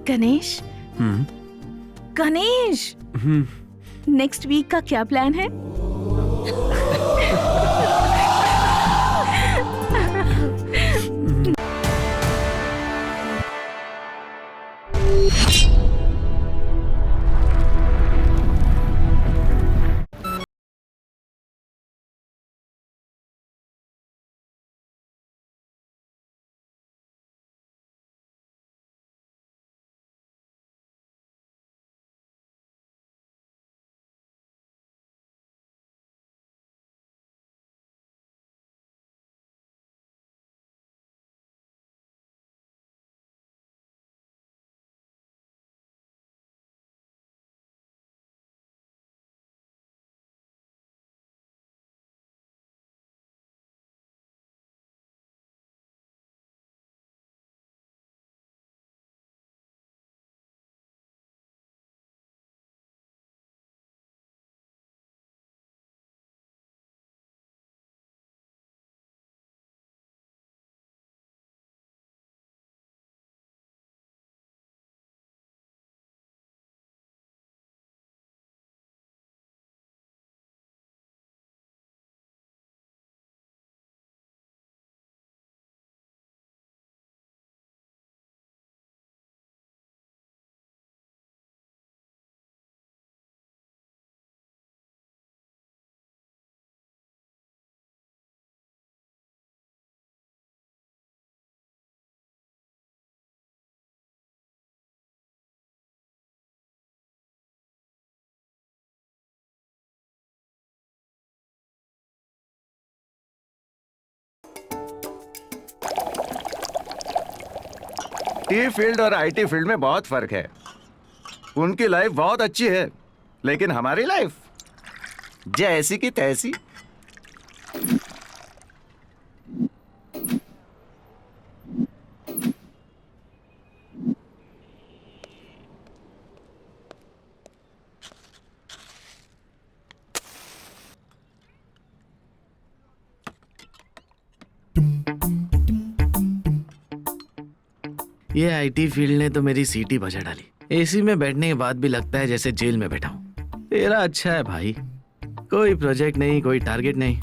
Ganesh, Ganesh, next week का क्या plan है? टी फील्ड और आईटी फील्ड में बहुत फर्क है। उनकी लाइफ बहुत अच्छी है, लेकिन हमारी लाइफ जैसी की तैसी। ये आईटी फील्ड ने तो मेरी सीट ही बजा डाली। एसी में बैठने के बाद भी लगता है जैसे जेल में बैठा हूँ। तेरा अच्छा है भाई, कोई प्रोजेक्ट नहीं, कोई टारगेट नहीं।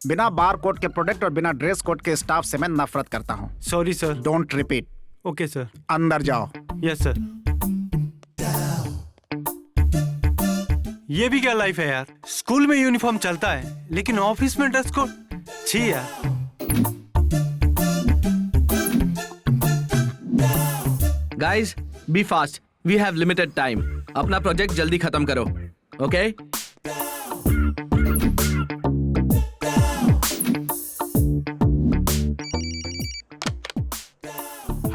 बिना बार कोड के प्रोडक्ट और बिना ड्रेस कोड के स्टाफ से मैं नफरत करता हूँ। Sorry sir. Don't repeat. Okay sir. अंदर जाओ। Yes sir. ये भी क्या लाइफ है यार। स्कूल में यूनिफॉर्म चलता है लेकिन ऑफिस में ड्रेस कोड, छी यार। Guys be fast, we have limited time. अपना प्रोजेक्ट जल्दी खत्म करो, ओके?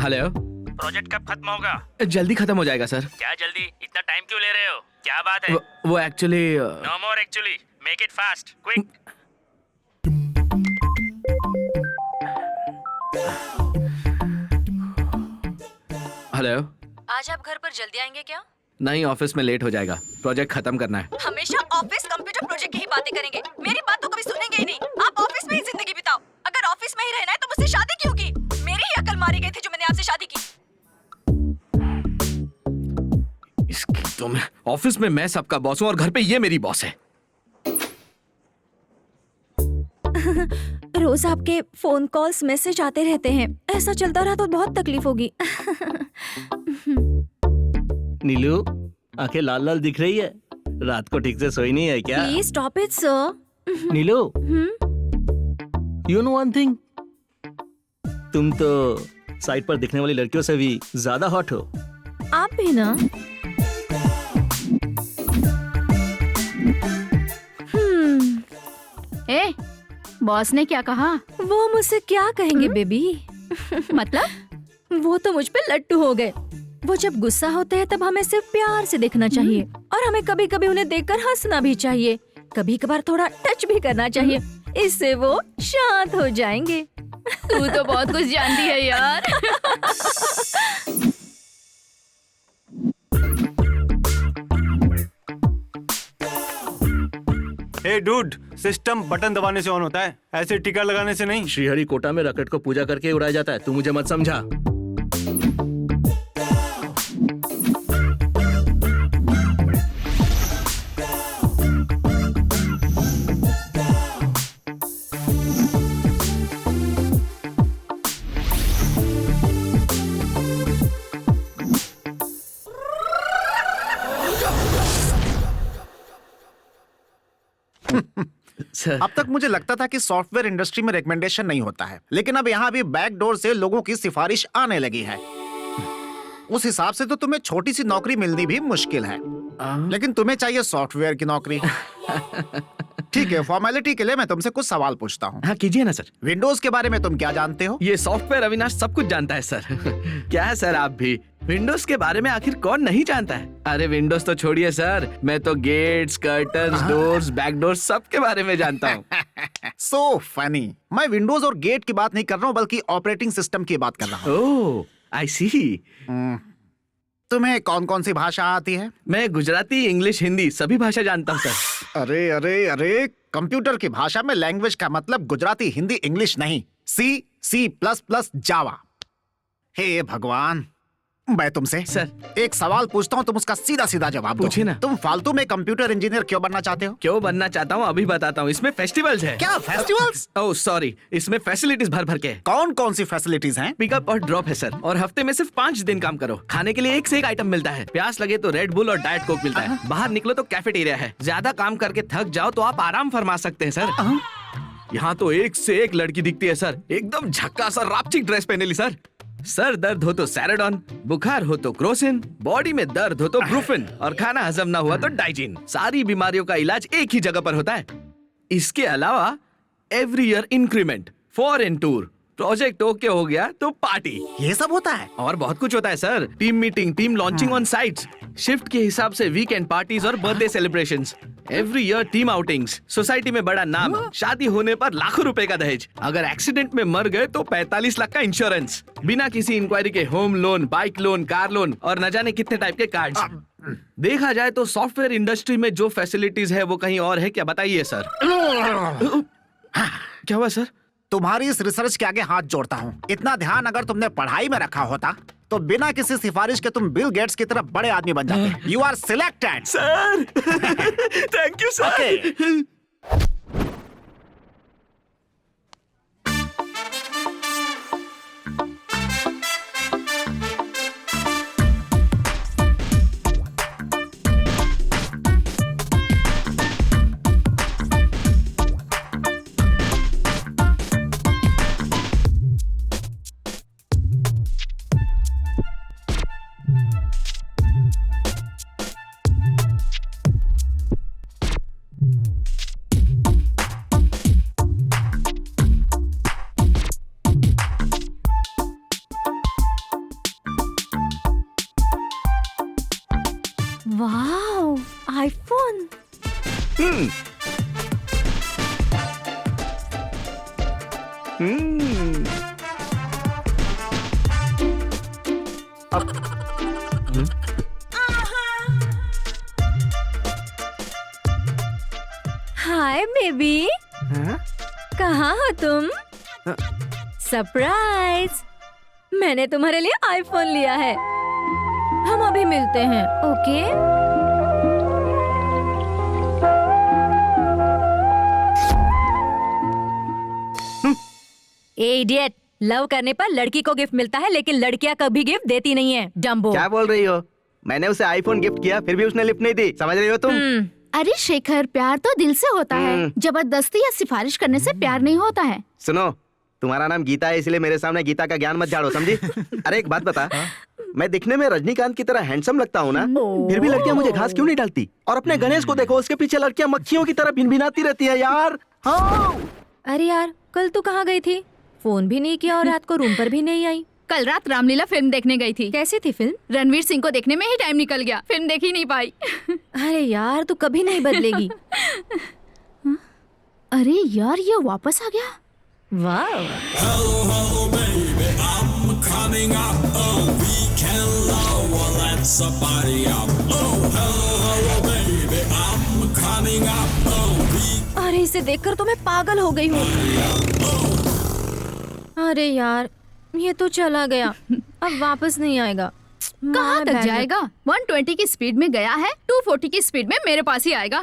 हेलो, प्रोजेक्ट कब खत्म होगा? जल्दी खत्म हो जाएगा सर। क्या जल्दी? इतना टाइम क्यों ले रहे हो? क्या बात है? वो actually no more actually, make it fast, quick. Hello, आज आप घर पर जल्दी आएंगे क्या? नहीं, ऑफिस में लेट हो जाएगा। प्रोजेक्ट खत्म करना है। हमेशा ऑफिस कंप्यूटर प्रोजेक्ट की ही बातें करेंगे, मेरी बात तो कभी सुनेंगे ही नहीं। आप ऑफिस में ही जिंदगी बिताओ। अगर ऑफिस में ही रहना है तो मुझसे शादी क्यों की? मेरी ही अकल मारी गई थी जो मैंने आपसे शादी की। इसकी तो मैं ऑफिस में मैं सबका बॉस हूँ और घर पे ये मेरी बॉस है। रोज आपके फोन कॉल्स मैसेज आते रहते हैं, ऐसा चलता रहा तो बहुत तकलीफ होगी। नीलू, आंखें लाल लाल दिख रही है। रात को ठीक से सोई नहीं है क्या? Please stop it sir. Neelu, you know one thing, तुम तो साइट पर दिखने वाली लड़कियों से भी ज्यादा हॉट हो। आप भी ना। ए, बॉस ने क्या कहा? वो मुझसे क्या कहेंगे बेबी? मतलब? वो तो मुझ पे लट्टू हो गए। वो जब गुस्सा होते हैं तब हमें सिर्फ प्यार से देखना चाहिए और हमें कभी कभी उन्हें देखकर हंसना भी चाहिए। कभी कभार थोड़ा टच भी करना चाहिए, इससे वो शांत हो जाएंगे। तू तो बहुत कुछ जानती है यार। ए डूड, सिस्टम बटन दबाने से ऑन होता है, ऐसे टिका लगाने से नहीं। श्रीहरिकोटा में रॉकेट को पूजा करके उड़ाया जाता है, तू मुझे मत समझा। सर, अब तक मुझे लगता था कि सॉफ्टवेयर इंडस्ट्री में रिकमेंडेशन नहीं होता है, लेकिन अब यहाँ भी बैकडोर से लोगों की सिफारिश आने लगी है। उस हिसाब से तो तुम्हें छोटी सी नौकरी मिलनी भी मुश्किल है, लेकिन तुम्हें चाहिए सॉफ्टवेयर की नौकरी। ठीक है, फॉर्मेलिटी के लिए मैं तुमसे कुछ सवाल पूछता हूँ। हाँ कीजिए ना सर। विंडोज के बारे में तुम क्या जानते हो? ये सॉफ्टवेयर अविनाश सब कुछ जानता है सर। क्या है सर, आप भी विंडोज के बारे में आखिर कौन नहीं जानता है? अरे विंडोज तो छोड़िए सर, मैं तो गेट्स, कर्टन्स, डोर्स, बैकडोर्स सब के बारे में जानता हूँ। So funny. मैं विंडोज और गेट की बात नहीं कर रहा हूँ, बल्कि ऑपरेटिंग सिस्टम की बात कर रहा हूँ। ओह, आई सी। तुम्हें कौन कौन सी भाषा आती है? मैं गुजराती, इंग्लिश, हिंदी सभी भाषा जानता हूँ सर। अरे अरे अरे, कंप्यूटर की भाषा में लैंग्वेज का मतलब गुजराती, हिंदी, इंग्लिश नहीं, सी, C++, जावा। हे भगवान, मैं तुमसे सर एक सवाल पूछता हूँ, तुम उसका सीधा सीधा जवाब दो। पूछिए ना। तुम फालतू में कंप्यूटर इंजीनियर क्यों बनना चाहते हो? क्यों बनना चाहता हूँ अभी बताता हूँ। इसमें फेस्टिवल्स है। क्या फेस्टिवल्स? ओह सॉरी, इसमें फैसिलिटीज भर भर के। कौन कौन सी फैसिलिटीज हैं? पिकअप और ड्रॉप है सर, और हफ्ते में सिर्फ 5 दिन काम करो। खाने के लिए एक से एक आइटम मिलता है। प्यास लगे तो रेड बुल और डाइट कोक मिलता है। बाहर निकलो तो कैफेटेरिया है। ज्यादा काम करके थक जाओ तो आप आराम फरमा सकते हैं सर। यहाँ तो एक से एक लड़की दिखती है सर, एकदम झक्कास और रापचिक ड्रेस पहने ली सर। सर दर्द हो तो सैराडॉन, बुखार हो तो क्रोसिन, बॉडी में दर्द हो तो ब्रूफिन, और खाना हजम ना हुआ तो डाइजिन। सारी बीमारियों का इलाज एक ही जगह पर होता है। इसके अलावा every year increment, foreign tour, project okay हो गया तो पार्टी, ये सब होता है? और बहुत कुछ होता है sir. Team meeting, team launching on sites, shift के हिसाब से वीकेंड पार्टीज और birthday celebrations, every year team outings, society में बड़ा नाम, शादी होने पर लाखों रुपए का दहेज, अगर एक्सीडेंट में मर गए तो 45 लाख का इंश्योरेंस, बिना किसी इंक्वायरी के home loan, bike loan, car loan, और न जाने कितने टाइप के कार्ड्स। देखा जाए तो सॉफ्टवेयर इंडस्ट्री में जो फैसिलिटीज है वो कहीं और है क्या, बताइए सर। क्या हुआ सर? तुम्हारी इस रिसर्च के आगे हाथ जोड़ता हूँ। इतना ध्यान अगर तुमने पढ़ाई में रखा होता तो बिना किसी सिफारिश के तुम बिल गेट्स की तरह बड़े आदमी बन जाते। You are selected sir. Thank you sir. Wow, iPhone. Hi baby, कहाँ हो तुम? सरप्राइज, मैंने तुम्हारे लिए आईफोन लिया है। हम अभी मिलते हैं, ओके? इडियट, लव करने पर लड़की को गिफ्ट मिलता है, लेकिन लड़कियां कभी गिफ्ट देती नहीं है। डम्बो। क्या बोल रही हो? मैंने उसे आईफोन गिफ्ट किया, फिर भी उसने लिफ्ट नहीं दी। समझ रही हो तुम? अरे शेखर, प्यार तो दिल से होता है, जबरदस्ती या सिफारिश करने से प्यार नहीं होता है। सुनो, तुम्हारा नाम गीता है, इसलिए मेरे सामने गीता का ज्ञान मत झाड़ो, समझी? अरे एक बात बता, मैं दिखने में रजनीकांत की तरह हैंडसम लगता हूँ ना, फिर भी लड़कियाँ मुझे घास क्यों नहीं डालती? और अपने गणेश को देखो, उसके पीछे लड़कियाँ मक्खियों की तरह भिनभिनाती रहती है यार। हाँ। अरे यार, कल तू कहाँ गई थी? फोन भी नहीं किया और रात को रूम पर भी नहीं आई। कल रात रामलीला फिल्म देखने गई थी। कैसी थी फिल्म? रणवीर सिंह को देखने में ही टाइम निकल गया, फिल्म देख ही नहीं पाई। अरे यार, तू कभी नहीं बदलेगी। अरे यार, ये वापस आ गया। वाह। Coming up, weekend love, well, let's a party up. Oh, hello, hello, baby, I'm coming up. Oh, इसे देखकर तो मैं पागल हो गई हूँ। अरे यार, ये तो चला गया, अब वापस नहीं आएगा। कहाँ तक जाएगा? 120 की स्पीड में गया है, 240 की स्पीड में मेरे पास ही आएगा।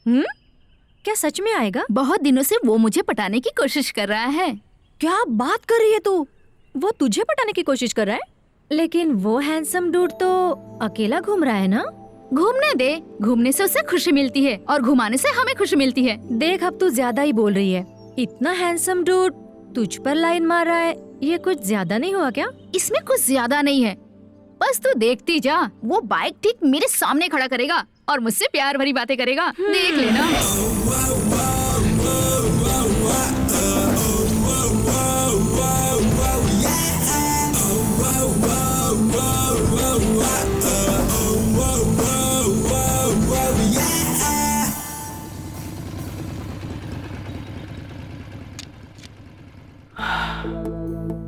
क्या सच में आएगा? बहुत दिनों से वो मुझे पटाने की कोशिश कर रहा है। क्या बात कर रही है तू? वो तुझे पटाने की कोशिश कर रहा है? लेकिन वो हैंडसम डूड तो अकेला घूम रहा है ना? घूमने दे, घूमने से उसे खुशी मिलती है और घुमाने से हमें खुशी मिलती है। देख, अब तू ज्यादा ही बोल रही है। इतना हैंडसम डूड तुझ पर लाइन मार रहा है, ये कुछ ज्यादा नहीं हुआ क्या? इसमें कुछ ज्यादा नहीं है, बस तू देखती जा। वो बाइक ठीक मेरे सामने खड़ा करेगा और मुझसे प्यार भरी बातें करेगा, देख लेना।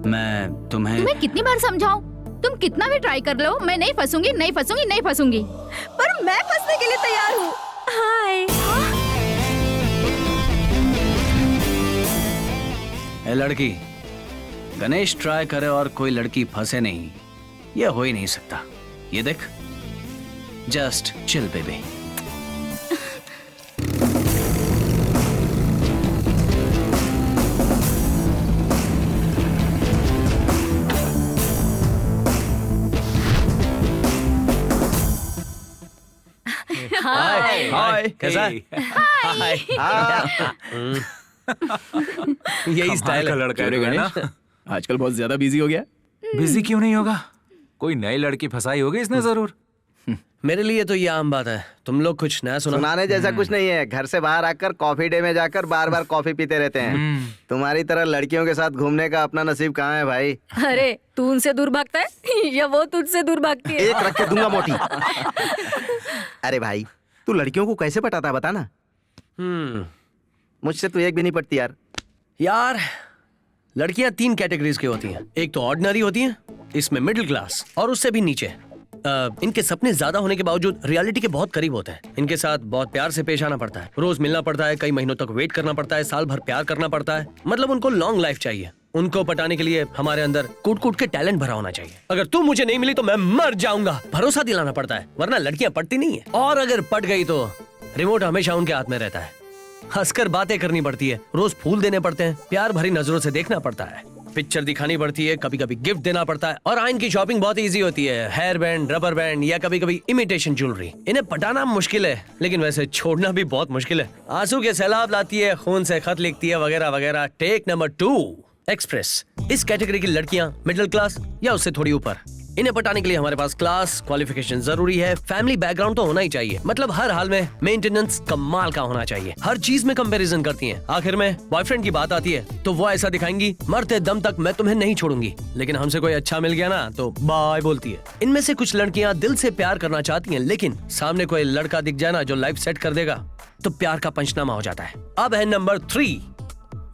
मैं तुम्हें कितनी बार समझाऊं? तुम कितना भी ट्राई कर लो, मैं नहीं फंसूंगी, नहीं फंसूंगी, नहीं फंसूंगी। पर मैं फंसने के लिए तैयार हूँ। हाय। ए लड़की, गणेश ट्राई करे और कोई लड़की फंसे नहीं, ये हो ही नहीं सकता। ये देख, जस्ट चिल बेबी। हाय। हाय, कैसा है? यही स्टाइल का लड़का है गणेश, आजकल बहुत ज्यादा बिजी हो गया। बिजी क्यों नहीं होगा? कोई नई लड़की फंसाई होगी इसने जरूर। मेरे लिए तो ये आम बात है। तुम लोग कुछ नया सुनाने जैसा कुछ नहीं है। घर से बाहर आकर कॉफी डे में जाकर बार बार कॉफी पीते रहते हैं। तुम्हारी तरह लड़कियों के साथ घूमने का अपना नसीब कहाँ है भाई? अरे तू उनसे दूर भागता है या वो तुझसे दूर भागती है? एक रख के दूंगा मोटी। अरे भाई, तू लड़कियों को कैसे पटाता है बता ना। मुझसे तो एक भी नहीं पटती यार। यार, लड़कियां 3 कैटेगरीज की होती हैं। एक तो ऑर्डिनरी होती हैं, इसमें मिडिल क्लास और उससे भी नीचे। इनके सपने ज्यादा होने के बावजूद रियलिटी के बहुत करीब होते हैं। इनके साथ बहुत प्यार से पेश आना पड़ता है, रोज मिलना पड़ता है, कई महीनों तक वेट करना पड़ता है, साल भर प्यार करना पड़ता है। मतलब उनको लॉन्ग लाइफ चाहिए। उनको पटाने के लिए हमारे अंदर कूट कूट के टैलेंट भरा होना चाहिए। अगर तू मुझे नहीं मिली तो मैं मर जाऊंगा, भरोसा दिलाना पड़ता है, वरना लड़कियां पटती नहीं है। और अगर पट गई तो रिमोट हमेशा उनके हाथ में रहता है। हंसकर बातें करनी पड़ती है, रोज फूल देने पड़ते हैं, प्यार भरी नजरों से देखना पड़ता है, पिक्चर दिखानी पड़ती है, कभी कभी गिफ्ट देना पड़ता है। और इनकी शॉपिंग बहुत इजी होती है, हेयर बैंड, रबर बैंड या कभी कभी इमिटेशन ज्वेलरी। इन्हें पटाना मुश्किल है, लेकिन वैसे छोड़ना भी बहुत मुश्किल है। आंसू के सैलाब लाती है, खून से खत लिखती है, वगैरह वगैरह। Take number 2, express. इस कैटेगरी की लड़कियां मिडिल क्लास या उससे थोड़ी ऊपर। इन्हें पटाने के लिए हमारे पास क्लास, क्वालिफिकेशन जरूरी है, फैमिली बैकग्राउंड तो होना ही चाहिए। मतलब हर हाल में मेंटेनेंस कमाल का होना चाहिए। हर चीज में कंपैरिजन करती हैं। आखिर में बॉयफ्रेंड की बात आती है तो वो ऐसा दिखाएंगी, मरते दम तक मैं तुम्हें नहीं छोड़ूंगी। लेकिन हमसे कोई अच्छा मिल गया ना तो बाय बोलती है। इनमें से कुछ लड़कियां दिल से प्यार करना चाहती हैं, लेकिन सामने कोई लड़का दिख जाए ना जो लाइफ सेट कर देगा तो प्यार का पंचनामा हो जाता है। अब है नंबर 3,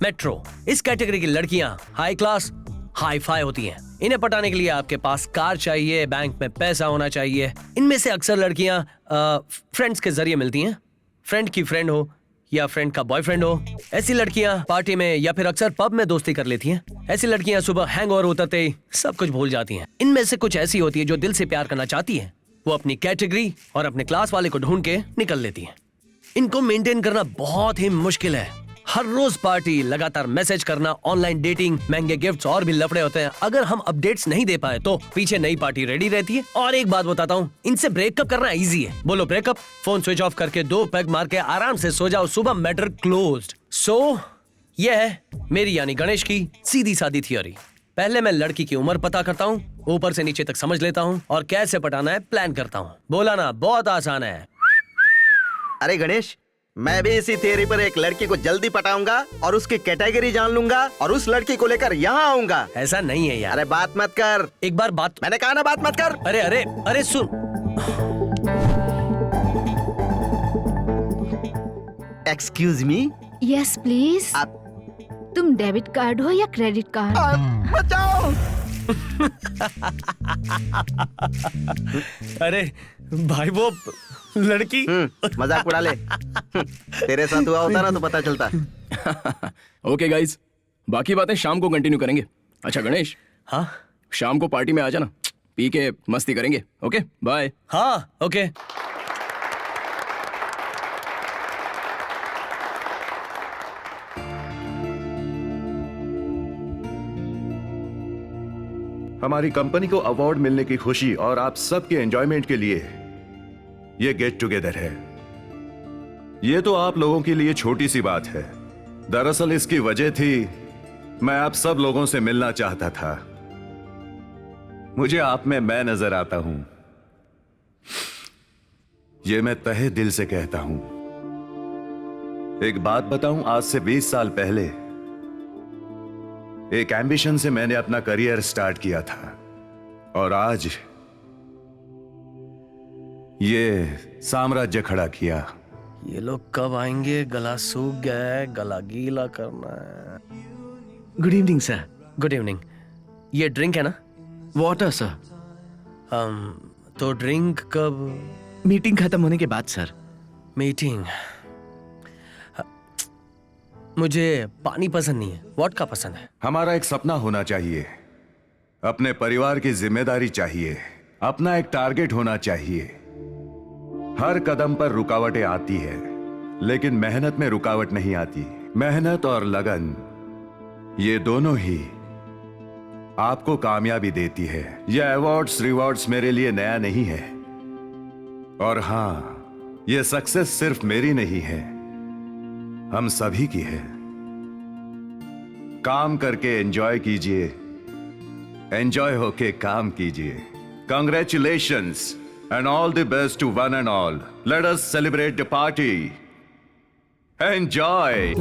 मेट्रो। इस कैटेगरी की लड़कियां हाई क्लास, हाई फाई होती हैं। इन्हें पटाने के लिए आपके पास कार चाहिए, बैंक में पैसा होना चाहिए। इनमें से अक्सर लड़कियां फ्रेंड्स के जरिए मिलती हैं। फ्रेंड की फ्रेंड हो या फ्रेंड का बॉयफ्रेंड हो। ऐसी लड़कियां पार्टी में या फिर अक्सर पब में दोस्ती कर लेती हैं। ऐसी लड़कियां सुबह हैंगओवर उतरते ही सब कुछ भूल जाती हैं। इनमें से कुछ ऐसी होती है जो दिल से प्यार करना चाहती है। वो अपनी कैटेगरी और अपने क्लास वाले को ढूंढ के निकल लेती हैं। इनको मेंटेन करना बहुत ही मुश्किल है। हर रोज पार्टी, लगातार मैसेज करना, ऑनलाइन डेटिंग, महंगे गिफ्ट्स और भी लफड़े होते हैं। अगर हम अपडेट्स नहीं दे पाए तो पीछे नई पार्टी रेडी रहती है। और एक बात बताता हूँ, इनसे ब्रेकअप करना इजी है। बोलो ब्रेकअप, फोन स्विच ऑफ करके 2 पैग मार के आराम से सो जाओ, सुबह मैटर क्लोज्ड। सो यह है मेरी यानी गणेश की सीधी सादी थियोरी। पहले मैं लड़की की उम्र पता करता हूँ, ऊपर से नीचे तक समझ लेता हूँ और कैसे पटाना है प्लान करता हूँ। बोला ना, बहुत आसान है। अरे गणेश, मैं भी इसी थियरी पर एक लड़की को जल्दी पटाऊंगा और उसकी कैटेगरी जान लूंगा और उस लड़की को लेकर यहाँ आऊंगा। ऐसा नहीं है यार। अरे बात मत कर। एक बार बात, मैंने कहा ना बात मत कर। अरे अरे अरे सुन। Excuse me. Yes please. तुम डेबिट कार्ड हो या क्रेडिट कार्ड? बचाओ। अरे भाई वो लड़की मजाक उड़ा ले। तेरे साथ हुआ होता ना तो पता चलता। ओके गाइस, बाकी बातें शाम को कंटिन्यू करेंगे। अच्छा गणेश, हाँ शाम को पार्टी में आ जाना, पी के मस्ती करेंगे। Okay bye. हाँ ओके। हमारी कंपनी को अवार्ड मिलने की खुशी और आप सबके एंजॉयमेंट के लिए ये गेट टुगेदर है। ये तो आप लोगों के लिए छोटी सी बात है, दरअसल इसकी वजह थी मैं आप सब लोगों से मिलना चाहता था। मुझे आप में मैं नजर आता हूं, ये मैं तहे दिल से कहता हूं। एक बात बताऊं, आज से 20 साल पहले एक एम्बिशन से मैंने अपना करियर स्टार्ट किया था और आज ये साम्राज्य खड़ा किया। ये लोग कब आएंगे? गला सूख गया है, गला गीला करना है। Good evening sir. Good evening. ये ड्रिंक है ना? Water sir. तो ड्रिंक कब? मीटिंग खत्म होने के बाद सर। मीटिंग? मुझे पानी पसंद नहीं है, वोडका पसंद है। हमारा एक सपना होना चाहिए, अपने परिवार की जिम्मेदारी चाहिए, अपना एक टारगेट होना चाहिए। हर कदम पर रुकावटें आती है, लेकिन मेहनत में रुकावट नहीं आती। मेहनत और लगन, ये दोनों ही आपको कामयाबी देती है। ये अवार्ड्स रिवॉर्ड्स मेरे लिए नया नहीं है। और हां, ये सक्सेस सिर्फ मेरी नहीं है, हम सभी की है। काम करके एंजॉय कीजिए, एंजॉय होके काम कीजिए। Congratulations and all the best to one and all. Let us celebrate the party. Enjoy.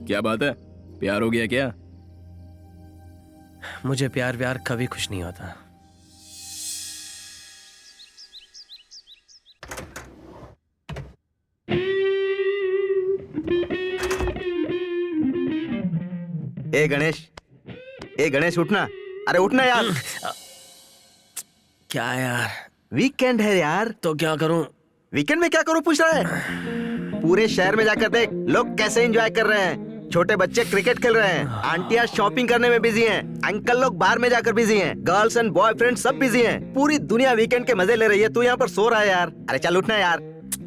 क्या बात है, प्यार हो गया क्या? मुझे प्यार व्यार कभी खुश नहीं होता। ए गणेश उठना। अरे उठना यार। क्या यार? वीकेंड है यार। तो क्या करूं? वीकेंड में क्या करूं पूछ रहा है? पूरे शहर में जाकर देख लोग कैसे एंजॉय कर रहे हैं। छोटे बच्चे क्रिकेट खेल रहे हैं, आंटियां शॉपिंग करने में बिजी हैं, अंकल लोग बाहर में जाकर बिजी हैं, गर्ल्स एंड बॉयफ्रेंड सब बिजी हैं। पूरी दुनिया वीकेंड के मजे ले रही है, तू यहाँ पर सो रहा है यार। अरे चल उठना यार।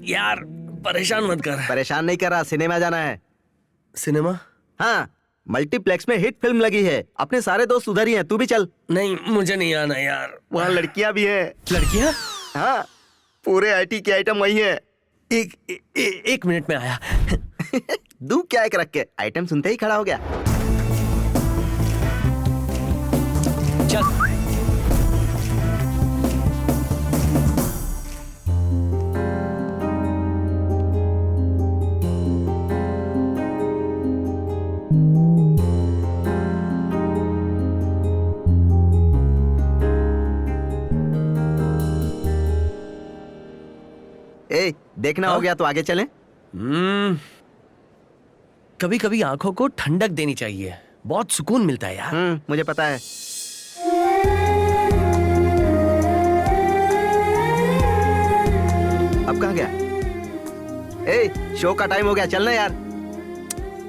यार परेशान मत कर। परेशान नहीं कर रहा, सिनेमा जाना है। सिनेमा? हाँ, मल्टीप्लेक्स में हिट फिल्म लगी है, अपने सारे दोस्त उधर ही हैं, तू भी चल। नहीं मुझे नहीं आना यार। वहाँ लड़कियां भी हैं। लड़कियां? हाँ, पूरे आईटी के आइटम वही है। एक मिनट में आया। दू क्या एक रख के, आइटम सुनते ही खड़ा हो गया। चल। ए, देखना हो गया तो आगे चलें। कभी कभी आंखों को ठंडक देनी चाहिए, बहुत सुकून मिलता है यार। मुझे पता है। अब कहाँ गया? ए, शो का टाइम हो गया, चलना यार।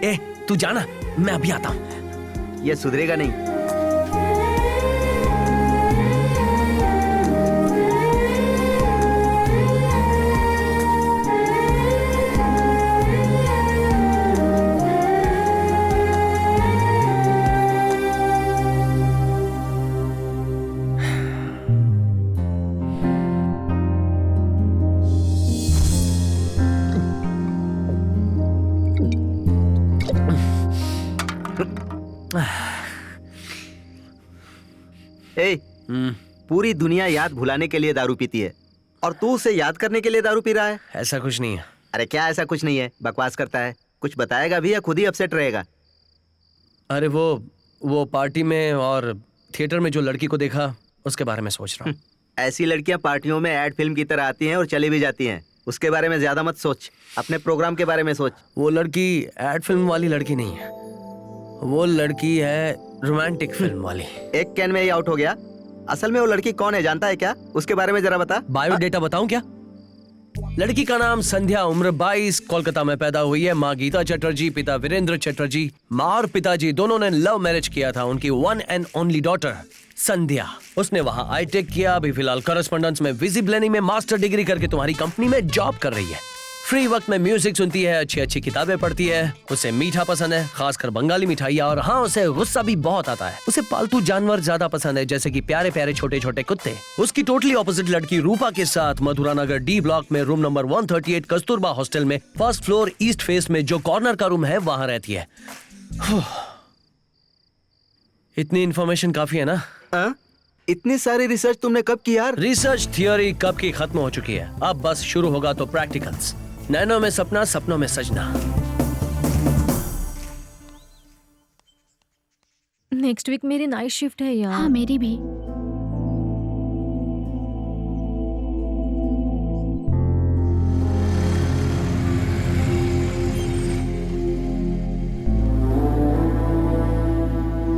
ए, तू जाना, मैं अभी आता हूँ। ये सुधरेगा नहीं। ए, पूरी दुनिया याद भुलाने के लिए दारू पीती है और तू उसे याद करने के लिए दारू पी रहा है। ऐसा कुछ नहीं है। अरे क्या ऐसा कुछ नहीं है? बकवास करता है। कुछ बताएगा भी या खुद ही अपसेट रहेगा? अरे वो पार्टी में और थिएटर में जो लड़की को देखा उसके बारे में सोच रहा हूँ। ऐसी लड़कियां पार्टियों में एड फिल्म की तरह आती हैं और चली भी जाती हैं। उसके बारे में ज्यादा मत सोच, अपने प्रोग्राम के बारे में सोच। वो लड़की एड फिल्म वाली लड़की नहीं है, वो लड़की है रोमांटिक फिल्म वाली। एक कैन में ही आउट हो गया। असल में वो लड़की कौन है जानता है क्या? उसके बारे में जरा बता। बायोडेटा बताऊं क्या? लड़की का नाम संध्या, उम्र 22, कोलकाता में पैदा हुई है। माँ गीता चटर्जी, पिता वीरेंद्र चटर्जी। माँ और पिताजी दोनों ने लव मैरिज किया था। उनकी वन एंड ओनली डॉटर संध्या, उसने वहाँ आई.टेक किया। अभी फिलहाल करस्पॉन्डेंस में विजिबलिटी में मास्टर डिग्री करके तुम्हारी कंपनी में जॉब कर रही है। फ्री वक्त में म्यूजिक सुनती है, अच्छी अच्छी किताबें पढ़ती है। उसे मीठा पसंद है, खासकर बंगाली मिठाइयाँ। और हाँ, उसे गुस्सा भी बहुत आता है। उसे पालतू जानवर ज्यादा पसंद है, जैसे कि प्यारे प्यारे छोटे छोटे कुत्ते। उसकी टोटली ऑपोजिट लड़की रूपा के साथ मधुरा नगर डी ब्लॉक में रूम नंबर 138 कस्तूरबा हॉस्टल में फर्स्ट फ्लोर ईस्ट फेस में जो कॉर्नर का रूम है वहाँ रहती है। इतनी इन्फॉर्मेशन काफी है ना? इतनी सारी रिसर्च तुमने कब की यार? रिसर्च थियोरी कब की खत्म हो चुकी है। अब बस शुरू होगा तो प्रैक्टिकल्स। नैनो में सपना, सपनों में सजना। नेक्स्ट वीक मेरी नाइट शिफ्ट है यार। हाँ, मेरी भी।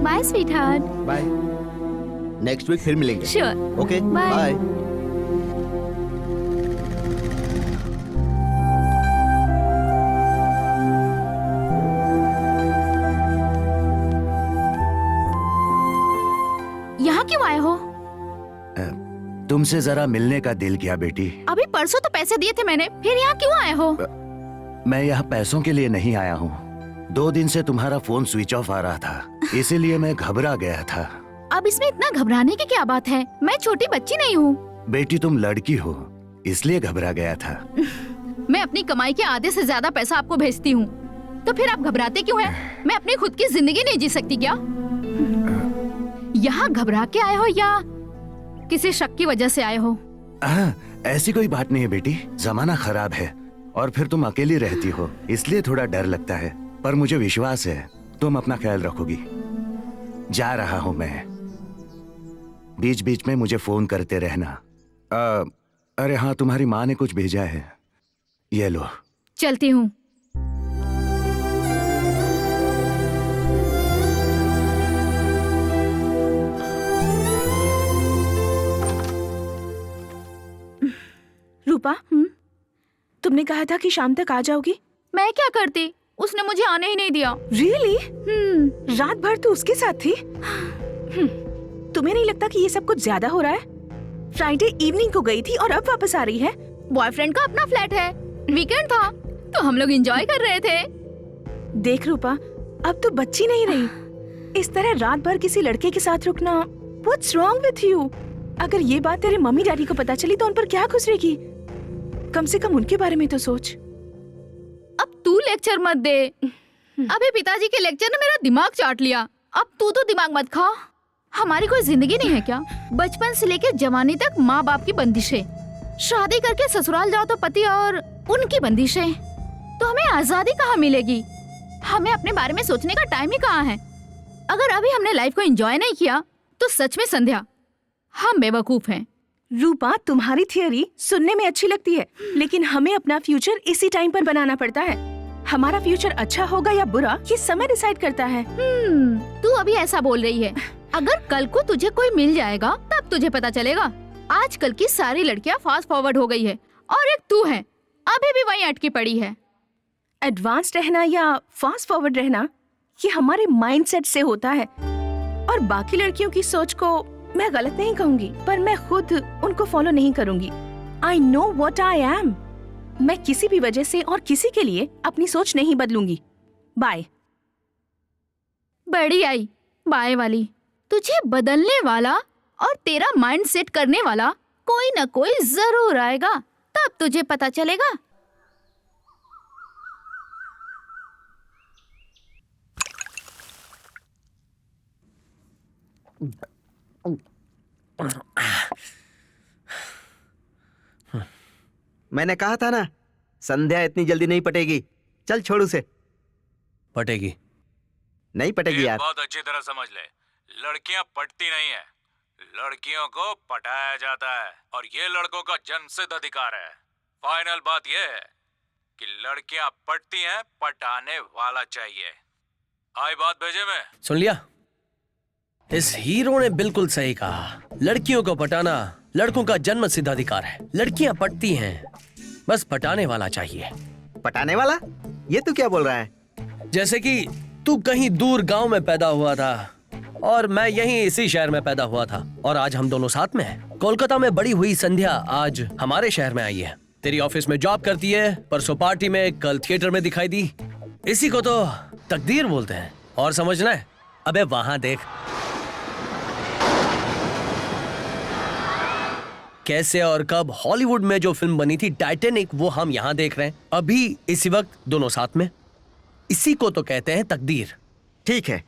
Bye sweetheart. Bye. Next week फिर मिलेंगे। श्योर। Okay, bye. यहाँ क्यों आए हो? तुमसे जरा मिलने का दिल किया बेटी। अभी परसों तो पैसे दिए थे मैंने, फिर यहाँ क्यों आए हो? मैं यहाँ पैसों के लिए नहीं आया हूँ। 2 दिन से तुम्हारा फोन स्विच ऑफ आ रहा था, इसीलिए मैं घबरा गया था। अब इसमें इतना घबराने की क्या बात है? मैं छोटी बच्ची नहीं हूँ। बेटी तुम लड़की हो, इसलिए घबरा गया था। मैं अपनी कमाई के आधे से ज्यादा पैसा आपको भेजती हूँ, तो फिर आप घबराते क्यों हैं? मैं अपनी खुद की जिंदगी नहीं जी सकती क्या? यहाँ घबरा के आए हो या किसी शक की वजह से आए हो? ऐसी कोई बात नहीं है बेटी। जमाना खराब है और फिर तुम अकेली रहती हो, इसलिए थोड़ा डर लगता है। पर मुझे विश्वास है तुम अपना ख्याल रखोगी। जा रहा हूँ मैं, बीच बीच में मुझे फोन करते रहना। अरे हाँ, तुम्हारी माँ ने कुछ भेजा है, ये लो। चलती हूँ। रूपा, तुमने कहा था कि शाम तक आ जाओगी। मैं क्या करती, उसने मुझे आने ही नहीं दिया। रियली? रात भर तो उसके साथ थी। तुम्हें नहीं लगता कि ये सब कुछ ज्यादा हो रहा है? फ्राइडे इवनिंग को गई थी और अब वापस आ रही है। बॉयफ्रेंड का अपना फ्लैट है, वीकेंड था तो हम लोग एंजॉय कर रहे थे। देख रूपा, अब तो बच्ची नहीं रही। इस तरह रात भर किसी लड़के के साथ रुकना, व्हाट्स रॉन्ग विथ यू? अगर ये बात तेरे मम्मी डैडी को पता चली तो उन पर क्या गुजरेगी? कम से कम उनके बारे में तो सोच। अब तू लेक्चर मत दे। अभी पिताजी के लेक्चर ने मेरा दिमाग चाट लिया। अब तू तो दिमाग मत खा। हमारी कोई जिंदगी नहीं है क्या? बचपन से लेकर जवानी तक माँ बाप की बंदिशें, शादी करके ससुराल जाओ तो पति और उनकी बंदिशें। तो हमें आजादी कहाँ मिलेगी? हमें अपने बारे में सोचने का टाइम ही कहाँ है? अगर अभी हमने लाइफ को एंजॉय नहीं किया तो सच में संध्या, हम बेवकूफ हैं। रूपा, तुम्हारी थियरी सुनने में अच्छी लगती है, लेकिन हमें अपना फ्यूचर इसी टाइम पर बनाना पड़ता है। हमारा फ्यूचर अच्छा होगा या बुरा ये समय डिसाइड करता है। तू अभी ऐसा बोल रही है। अगर कल को तुझे कोई मिल जाएगा तब तुझे पता चलेगा। आजकल की सारी लड़कियां फास्ट फॉरवर्ड हो गई है और एक तू है अभी भी वहीं अटकी पड़ी है। एडवांस रहना या फास्ट फॉरवर्ड रहना ये हमारे माइंडसेट से होता है और बाकी लड़कियों की सोच को मैं गलत नहीं कहूंगी, पर मैं खुद उनको फॉलो नहीं करूंगी। I know what I am. मैं किसी भी वजह से और किसी के लिए अपनी सोच नहीं बदलूंगी। बाय। बड़ी आई बाय वाली। तुझे बदलने वाला और तेरा माइंड सेट करने वाला कोई न कोई जरूर आएगा, तब तुझे पता चलेगा। मैंने कहा था ना, संध्या इतनी जल्दी नहीं पटेगी। चल छोड़ उसे। पटेगी नहीं पटेगी यार। बहुत अच्छी तरह समझ ले, लड़कियां पटती नहीं है, लड़कियों को पटाया जाता है और ये लड़कों का जन्मसिद्ध अधिकार है। फाइनल बात ये है कि लड़कियां पटती हैं, पटाने वाला चाहिए। आई बात भेजे में? सुन लिया? इस हीरो ने बिल्कुल सही कहा। लड़कियों को पटाना लड़कों का जन्म सिद्ध अधिकार है। लड़कियां पटती हैं, बस पटाने वाला चाहिए। पटाने वाला? ये तू क्या बोल रहा है? जैसे कि तू कहीं दूर गांव में पैदा हुआ था और मैं यहीं इसी शहर में पैदा हुआ था और आज हम दोनों साथ में हैं। कोलकाता में बड़ी हुई संध्या आज हमारे शहर में आई है। तेरी ऑफिस में जॉब करती है, परसों पार्टी में, कल थिएटर में दिखाई दी। इसी को तो तकदीर बोलते हैं। और समझना है? अबे वहां देख कैसे और कब हॉलीवुड में जो फिल्म बनी थी टाइटैनिक, वो हम यहाँ देख रहे हैं अभी इसी वक्त दोनों साथ में। इसी को तो कहते हैं तकदीर। ठीक है,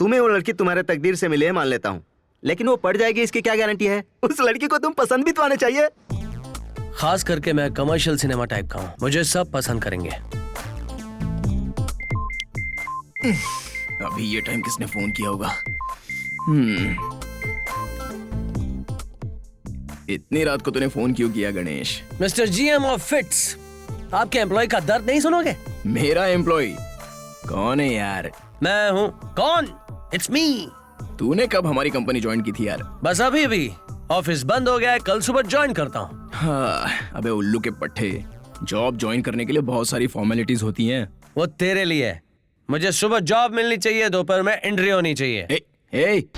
तुम्हें वो लड़की तुम्हारे तकदीर से मिली है मान लेता हूँ, लेकिन वो पड़ जाएगी इसकी क्या गारंटी है? उस लड़की को तुम पसंद भी तो आने चाहिए। खास करके मैं कमर्शियल सिनेमा टाइप का हूँ, मुझे सब पसंद करेंगे। अभी ये टाइम किसने फोन किया होगा? इतनी रात को तूने फोन क्यों किया Ganesh? Mister GM of fits, आपके एम्प्लॉय का दर्द नहीं सुनोगे? मेरा एम्प्लॉय कौन है यार? मैं हूँ। कौन? It's me. तूने कब हमारी कंपनी ज्वाइन की थी यार? बस अभी ऑफिस बंद हो गया है, कल सुबह ज्वाइन करता हूँ। हाँ, अबे उल्लू के पट्टे, जॉब ज्वाइन करने के लिए बहुत सारी फॉर्मेलिटीज होती हैं। वो तेरे लिए। मुझे सुबह जॉब मिलनी चाहिए, दोपहर में एंट्री होनी चाहिए। ए,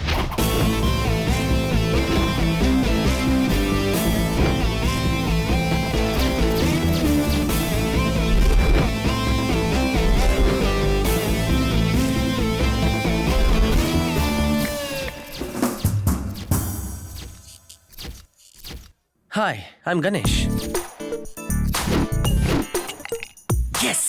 Hi, I'm Ganesh. Yes!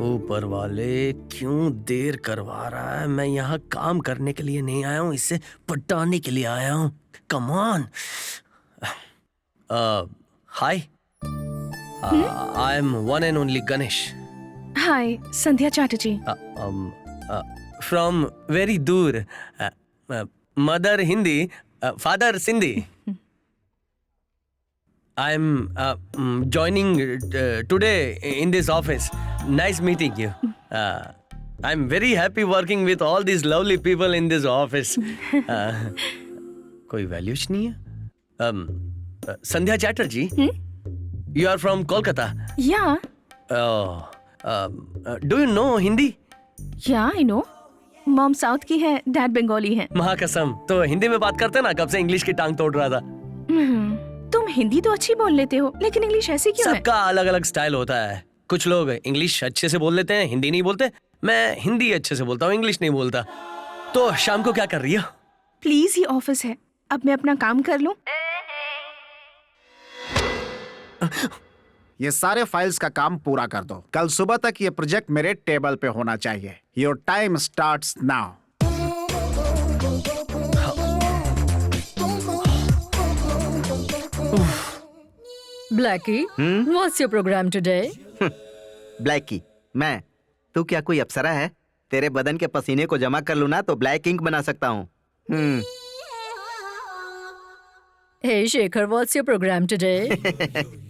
ऊपर वाले क्यों देर करवा रहा है? मैं यहाँ काम करने के लिए नहीं आया हूँ, इससे पटाने के लिए आया हूँ। Come on. Hi, I am one and only Ganesh. Hi, Sandhya Chatterjee. From very दूर। Mother Hindi, father Sindhi. I am joining today in this office. Nice meeting you. I'm very happy working with all these lovely people in this office. कोई values नहीं है? संध्या Chatterjee, you are from Kolkata. Yeah. Do you know Hindi? Yeah, I know. Mom south की है, dad Bengali है। महाकसम। तो हिंदी में बात करते ना, कब से इंग्लिश की टांग तोड़ रहा था। तुम हिंदी तो अच्छी बोल लेते हो, लेकिन इंग्लिश ऐसी क्यों है? सबका अलग अलग स्टाइल होता है। कुछ लोग इंग्लिश अच्छे से बोल लेते हैं, हिंदी नहीं बोलते। मैं हिंदी अच्छे से बोलता हूँ, इंग्लिश नहीं बोलता। तो शाम को क्या कर रही हो? प्लीज, ये ऑफिस है, अब मैं अपना काम कर लूं। ये सारे फाइल्स का काम पूरा कर दो। कल सुबह तक ये प्रोजेक्ट मेरे टेबल पे होना चाहिए। Your time starts now. Blackie, what's your programme today? Blackie, मैं? तू क्या कोई अप्सरा है? तेरे बदन के पसीने को जमा कर लूं ना तो ब्लैक इंक बना सकता हूँ। Hey Shekhar, what's your programme today?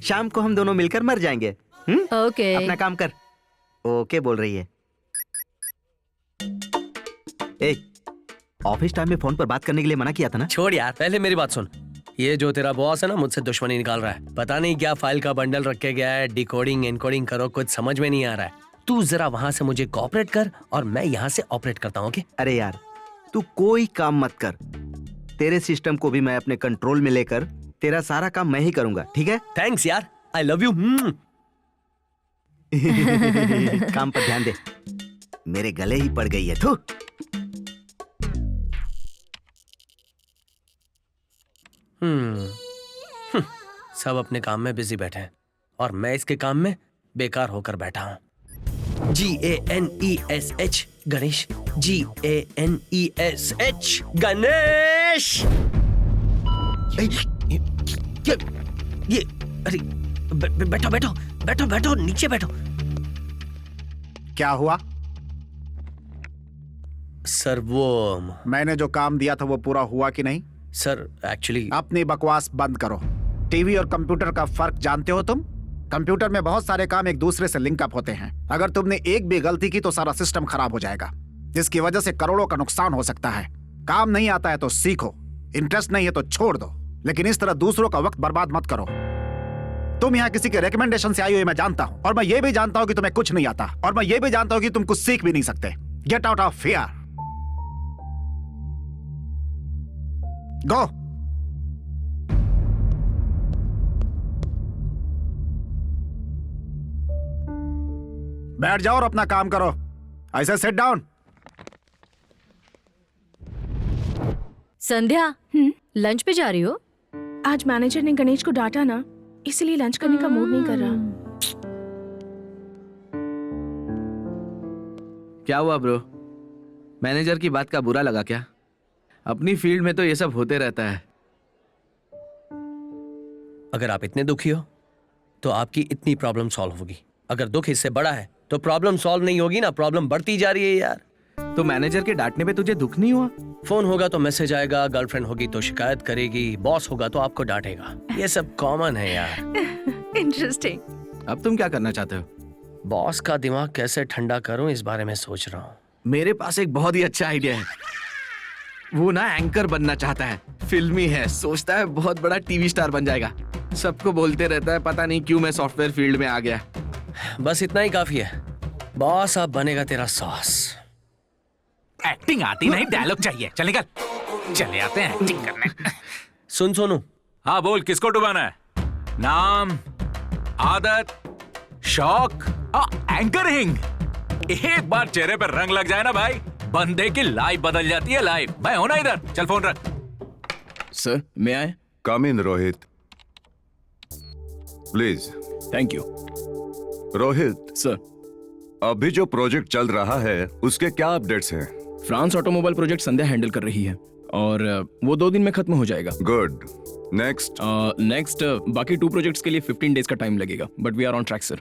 शाम को हम दोनों मिलकर मर जाएंगे। ओके। अपना काम कर। ओके बोल रही है। ए, ऑफिस टाइम में फोन पर बात करने के लिए मना किया था ना? छोड़ यार, पहले मेरी बात सुन। ये जो तेरा बॉस है ना, मुझसे दुश्मनी निकाल रहा है। पता नहीं क्या फाइल का बंडल रख के गया है, डिकोडिंग एनकोडिंग करो, कुछ समझ में नहीं आ रहा है। तू जरा वहां से मुझे कोऑपरेट कर और मैं यहाँ से ऑपरेट करता हूँ। ओके? अरे यार, तू कोई काम मत कर। तेरे सिस्टम को भी मैं अपने कंट्रोल में लेकर तेरा सारा काम मैं ही करूंगा, ठीक है? थैंक्स यार, आई लव यू। काम पर ध्यान दे। मेरे गले ही पड़ गई है। थू। सब अपने काम में बिजी बैठे हैं और मैं इसके काम में बेकार होकर बैठा हूँ। GANESH Ganesh, GANESH Ganesh. ये अरे बैठो बैठो बैठो बैठो, नीचे बैठो। क्या हुआ? सर वो मैंने जो काम दिया था वो पूरा हुआ कि नहीं? सर एक्चुअली अपनी बकवास बंद करो। टीवी और कंप्यूटर का फर्क जानते हो तुम? कंप्यूटर में बहुत सारे काम एक दूसरे से लिंक अप होते हैं। अगर तुमने एक भी गलती की तो सारा सिस्टम खराब हो जाएगा, जिसकी वजह से करोड़ों का नुकसान हो सकता है। काम नहीं आता है तो सीखो, इंटरेस्ट नहीं है तो छोड़ दो, लेकिन इस तरह दूसरों का वक्त बर्बाद मत करो। तुम यहाँ किसी के रिकमेंडेशन से आई हो, मैं जानता हूँ, और मैं ये भी जानता हूँ कि तुम्हें कुछ नहीं आता, और मैं ये भी जानता हूँ कि तुम कुछ सीख भी नहीं सकते। Get out of here. Go. बैठ जाओ और अपना काम करो। ऐसे सिट डाउन। संध्या, लंच पे जा रही हो? आज मैनेजर ने गणेश को डांटा ना, इसलिए लंच करने का मूड नहीं कर रहा। क्या हुआ ब्रो? मैनेजर की बात का बुरा लगा क्या? अपनी फील्ड में तो ये सब होते रहता है। अगर आप इतने दुखी हो तो आपकी इतनी प्रॉब्लम सॉल्व होगी। अगर दुख इससे बड़ा है तो प्रॉब्लम सॉल्व नहीं होगी ना, प्रॉब्लम बढ़ती जा रही है यार। तो मैनेजर के डांटने पे तुझे दुख नहीं हुआ? फोन होगा तो मैसेज आएगा, गर्लफ्रेंड होगी तो शिकायत करेगी, बॉस होगा तो आपको डांटेगा। ये सब कॉमन है यार। इंटरेस्टिंग। अब तुम क्या करना चाहते हो? बॉस का दिमाग कैसे ठंडा करूं इस बारे में सोच रहा हूँ। मेरे पास एक बहुत ही अच्छा आइडिया है। वो ना एंकर बनना चाहता है, फिल्मी है, सोचता है बहुत बड़ा टीवी स्टार बन जाएगा। सबको बोलते रहता है पता नहीं क्यों मैं सॉफ्टवेयर फील्ड में आ गया। बस इतना ही काफी है। बॉस अब बनेगा तेरा सॉस। एक्टिंग आती नहीं, डायलॉग चाहिए। चल निकल, चले आते हैं एक्टिंग करने। सुन सोनू। हाँ बोल, किसको डुबाना है? नाम, आदत, शौक, एंकरिंग। एक बार चेहरे पर रंग लग जाए ना भाई, बंदे की लाइफ बदल जाती है। लाइफ। मैं हूं ना इधर, चल फोन रख। सर मैं आए? Come in Rohit, please. Thank you. Rohit sir, अभी जो प्रोजेक्ट चल रहा है उसके क्या अपडेट्स हैं? फ्रांस ऑटोमोबाइल प्रोजेक्ट संध्या हैंडल कर रही है और वो 2 दिन में खत्म हो जाएगा। गुड। नेक्स्ट बाकी 2 प्रोजेक्ट्स के लिए 15 डेज का टाइम लगेगा, but we are on track sir.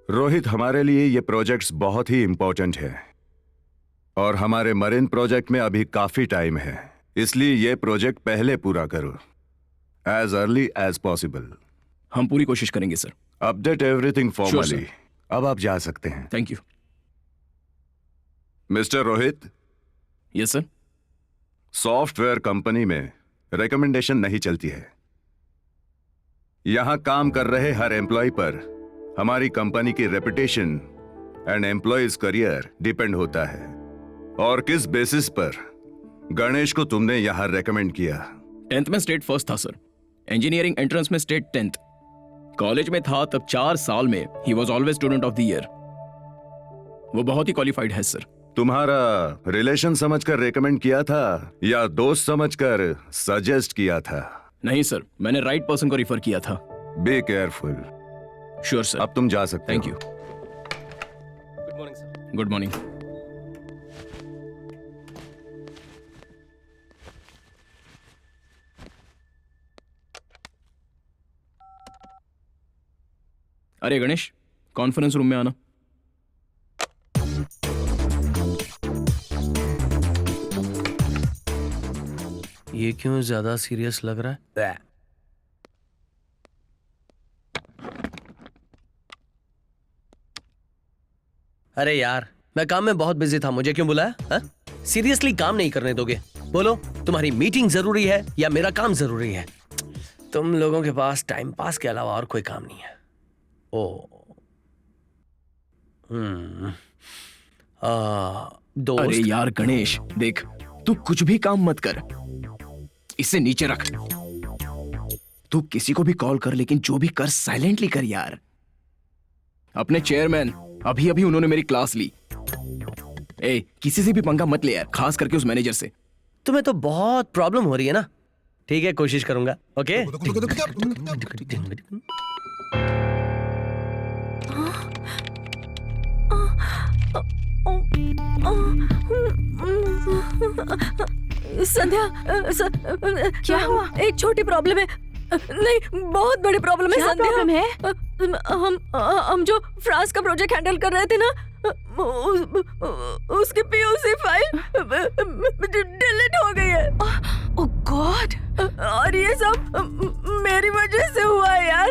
Rohit, हमारे लिए ये प्रोजेक्ट्स बहुत ही इंपॉर्टेंट है और हमारे मरीन प्रोजेक्ट में अभी काफी टाइम है, इसलिए ये प्रोजेक्ट पहले पूरा करो, एज अर्ली एज पॉसिबल। हम पूरी कोशिश करेंगे sir. Update everything formally. sir. अब आप जा सकते हैं। Thank you. Mister Rohit. Yes sir. Software company में रिकमेंडेशन नहीं चलती है। यहां काम कर रहे हर एम्प्लॉय पर हमारी कंपनी की reputation and employees career depend होता है। और किस बेसिस पर गणेश को तुमने यहां रेकमेंड किया? 10th में स्टेट फर्स्ट था सर। इंजीनियरिंग एंट्रेंस में स्टेट 10th। कॉलेज में था तब 4 साल में he was always student of the year. वो बहुत ही क्वालिफाइड है सर। तुम्हारा रिलेशन समझकर रेकमेंड किया था या दोस्त समझकर सजेस्ट किया था? नहीं सर, मैंने राइट पर्सन को रिफर किया था। Be careful. Sure sir. अब तुम जा सकते थैंक हो। You. Good morning sir. Good morning. अरे गणेश, कॉन्फ्रेंस रूम में आना। ये क्यों ज्यादा सीरियस लग रहा है? अरे यार, मैं काम में बहुत बिजी था, मुझे क्यों बुलाया? सीरियसली काम नहीं करने दोगे? बोलो, तुम्हारी मीटिंग जरूरी है या मेरा काम जरूरी है? तुम लोगों के पास टाइम पास के अलावा और कोई काम नहीं है। ओ दोस्त। अरे यार गणेश, देख, तू कुछ भी काम मत कर, इसे नीचे रख। तू किसी को भी कॉल कर, लेकिन जो भी कर साइलेंटली कर यार। अपने चेयरमैन, अभी अभी उन्होंने मेरी क्लास ली। किसी से भी पंगा मत ले यार, खास करके उस मैनेजर से। तुम्हें तो बहुत प्रॉब्लम हो रही है ना? ठीक है, कोशिश करूंगा। ओके। संध्या, क्या हुआ? एक छोटी प्रॉब्लम है। नहीं, बहुत बड़ी प्रॉब्लम है। क्या संध्या, प्रॉब्लम है? हम जो फ्रांस का प्रोजेक्ट हैंडल कर रहे थे ना, उसकी पीयूसी फाइल डिलीट हो गई है। ओह गॉड! और ये सब मेरी वजह से हुआ है यार।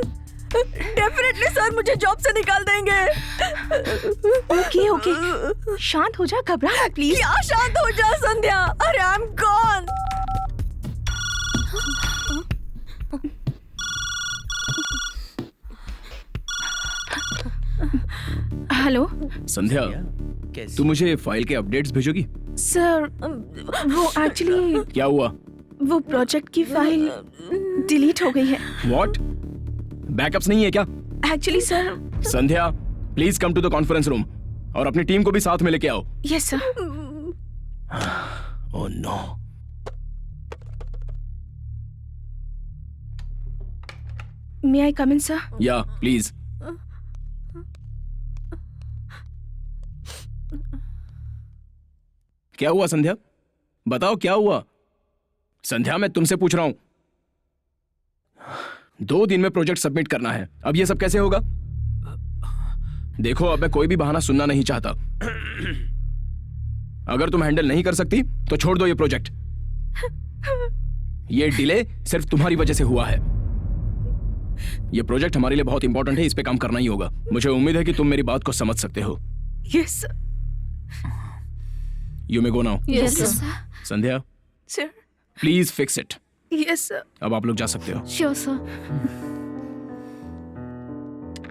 डेफिनेटली सर मुझे जॉब से निकाल देंगे। ओके ओके, शांत हो जा, घबरा मत प्लीज। क्या शांत हो जा संध्या? अरे आई एम गॉन। हेलो संध्या, तू मुझे फाइल के अपडेट्स भेजोगी? सर, वो एक्चुअली क्या हुआ? वो प्रोजेक्ट की फाइल डिलीट हो गई है। व्हाट? बैकअप्स नहीं है क्या? Actually sir. Sandhya, please come to the conference room और अपनी टीम को भी साथ में लेके आओ। Yes sir. Oh no. May I come in sir? Yeah please. क्या हुआ संध्या? बताओ क्या हुआ? संध्या, मैं तुमसे पूछ रहा हूं। 2 दिन में प्रोजेक्ट सबमिट करना है, अब ये सब कैसे होगा? देखो, अब मैं कोई भी बहाना सुनना नहीं चाहता। अगर तुम हैंडल नहीं कर सकती तो छोड़ दो ये प्रोजेक्ट। ये डिले सिर्फ तुम्हारी वजह से हुआ है। ये प्रोजेक्ट हमारे लिए बहुत इंपॉर्टेंट है, इस पे काम करना ही होगा। मुझे उम्मीद है कि तुम मेरी बात को समझ सकते हो। Yes sir. You may go now. Yes sir. Sandhya, sir. Please fix it. Yes sir. अब आप लोग जा सकते हो। Sure sir.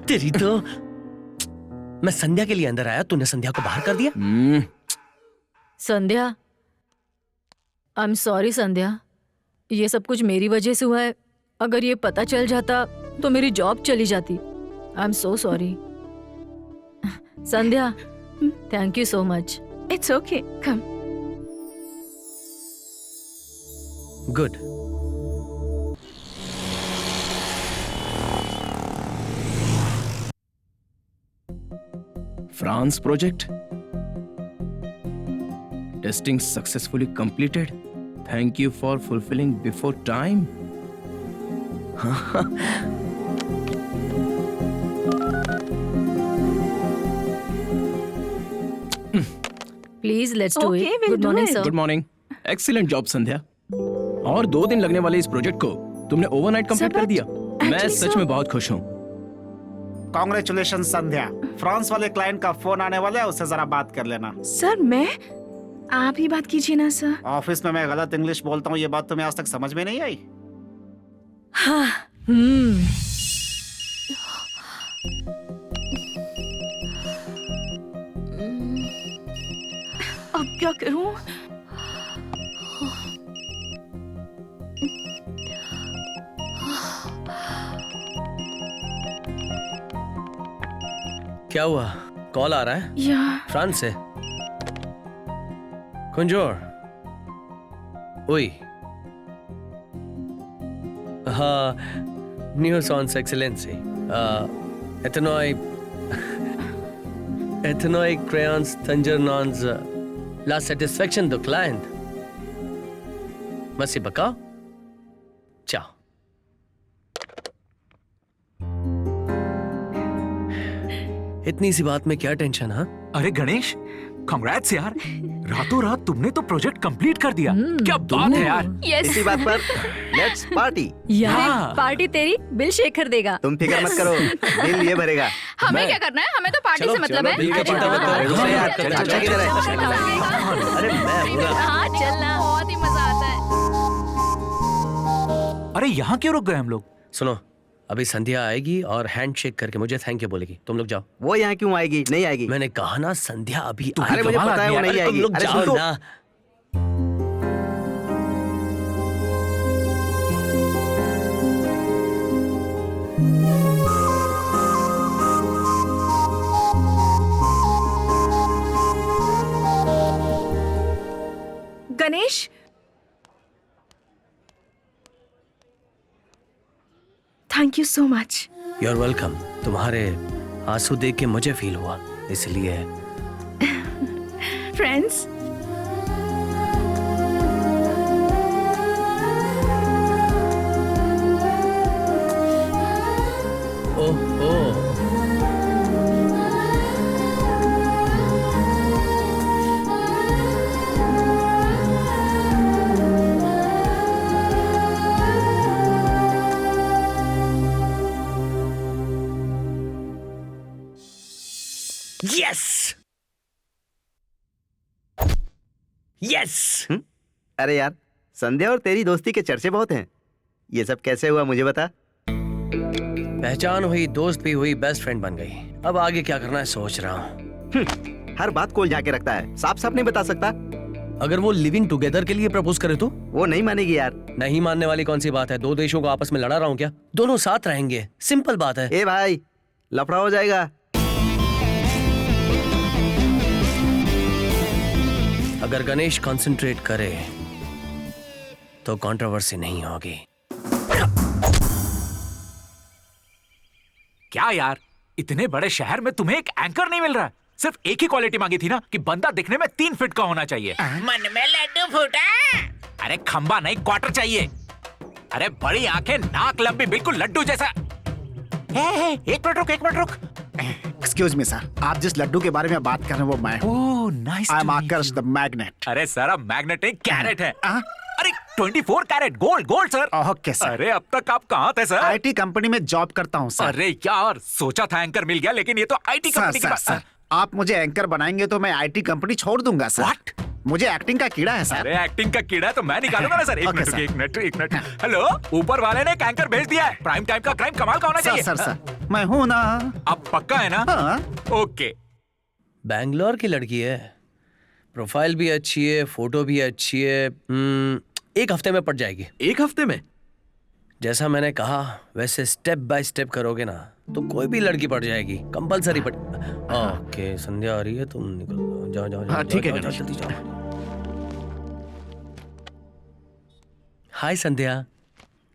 तेरी तो, मैं संध्या के लिए अंदर आया, तूने संध्या को बाहर कर दिया। संध्या, आई एम सॉरी संध्या, ये सब कुछ मेरी वजह से हुआ है। अगर ये पता चल जाता तो मेरी जॉब चली जाती। I am so sorry. Sandhya, thank you so much. It's okay, come. Good. France project testing successfully completed. Thank you for fulfilling before time. Please let's do Okay, it. we'll good do morning it. Sir. Good morning. Excellent job Sandhya. और 2 दिन लगने वाले इस project को तुमने overnight complete कर दिया। मैं सच में बहुत खुश हूँ। कॉन्ग्रेचुलेशन संध्या। फ्रांस वाले क्लाइंट का फोन आने वाला है, उससे जरा बात कर लेना। सर, मैं? आप ही बात कीजिए ना सर। ऑफिस में मैं गलत इंग्लिश बोलता हूँ, ये बात तुम्हें आज तक समझ में नहीं आई? हाँ। अब क्या करूं? क्या हुआ? कॉल आ रहा है? या फ्रांस से। कुंजोर। ओई। हाँ, news on excellency. Ethnoic crayons, Thanger Nons, La Satisfaction do Client. Masih bakau? Ciao. इतनी सी बात में क्या टेंशन? हाँ अरे गणेश, कांग्रेट्स यार, रातों रात तुमने तो प्रोजेक्ट कंप्लीट कर दिया। क्या बात है यार। इसी बात पर लेट्स पार्टी। यार पार्टी तेरी बिल शेखर देगा। तुम फिक्र मत करो, बिल ये भरेगा। हमें क्या करना है, हमें तो पार्टी से मतलब है। बिल का चिंता मत करो। अरे मैं बोला हाँ चलना, बहुत ही मजा आता है। अरे यहाँ क्यों रुक गए हम लोग? सुनो, अभी संध्या आएगी और हैंडशेक करके मुझे थैंक यू बोलेगी। तुम लोग जाओ। वो यहाँ क्यों आएगी? नहीं आएगी। मैंने कहा ना संध्या अभी अरे मुझे पता है वो नहीं आएगी। तुम लोग अरे जाओ सुनो। ना। Ganesh, thank you so much. You are welcome. तुम्हारे आंसू देख के मुझे फील हुआ, इसलिए। Friends, oh oh yes yes. अरे यार, संध्या और तेरी दोस्ती के चर्चे बहुत हैं। ये सब कैसे हुआ मुझे बता। पहचान हुई, दोस्त भी हुई, बेस्ट फ्रेंड बन गई। अब आगे क्या करना है सोच रहा हूँ। हर बात कोल जाके रखता है, साफ साफ नहीं बता सकता। अगर वो लिविंग टुगेदर के लिए प्रपोज करे तो? वो नहीं मानेगी यार। नहीं मानने वाली कौन सी बात है? दो देशों को आपस में लड़ा रहा हूँ क्या? दोनों साथ रहेंगे, सिंपल बात है। ए भाई, लफड़ा हो जाएगा। अगर गणेश कंसंट्रेट करे तो कंट्रोवर्सी नहीं होगी। क्या यार, इतने बड़े शहर में तुम्हें एक एंकर नहीं मिल रहा? सिर्फ एक ही क्वालिटी मांगी थी ना कि बंदा दिखने में 3 फीट का होना चाहिए। मन में लड्डू फूटा। अरे खंबा नहीं, क्वार्टर चाहिए। अरे बड़ी आंखें, नाक लंबी, बिल्कुल लड्डू जैसा। एक मिनट रुक। एक्सक्यूज मी सर, आप जिस लड्डू के बारे में बात कर रहे हैं वो मैं हूँ। Oh nice. I am Akarsh the magnet. अरे सर, अब मैग्नेट नहीं, कैरेट है। अरे 24 carat gold sir. Okay sir. अरे अब तक आप कहाँ थे सर? आईटी कंपनी में जॉब करता हूँ सर। अरे यार, सोचा था एंकर मिल गया, लेकिन ये तो आईटी कंपनी की बात। सर, आप मुझे एंकर बनाएंगे तो मैं आईटी कंपनी छोड़ दूंगा सर। What? मुझे एक्टिंग का कीड़ा है सर। अरे एक्टिंग का कीड़ा है तो मैं निकालूंगा ना सर। एक मिनट। हेलो, ऊपर वाले ने एक एंकर भेज दिया है। प्राइम टाइम का क्राइम कमाल का होना चाहिए। सर, मैं हूँ ना। अब पक्का है ना? हाँ। ओके। बैंगलोर की लड़की है, प्रोफाइल भी अच्छी है, फोटो भी अच्छी है। 1 हफ्ते में पट जाएगी। 1 हफ्ते में? जैसा मैंने कहा वैसे स्टेप बाय स्टेप करोगे ना तो कोई भी लड़की पट जाएगी, कंपलसरी पट। ओके, संध्या आ रही है, तुम निकलो। जाओ। हाँ ठीक है, जल्दी जाओ। हाय संध्या।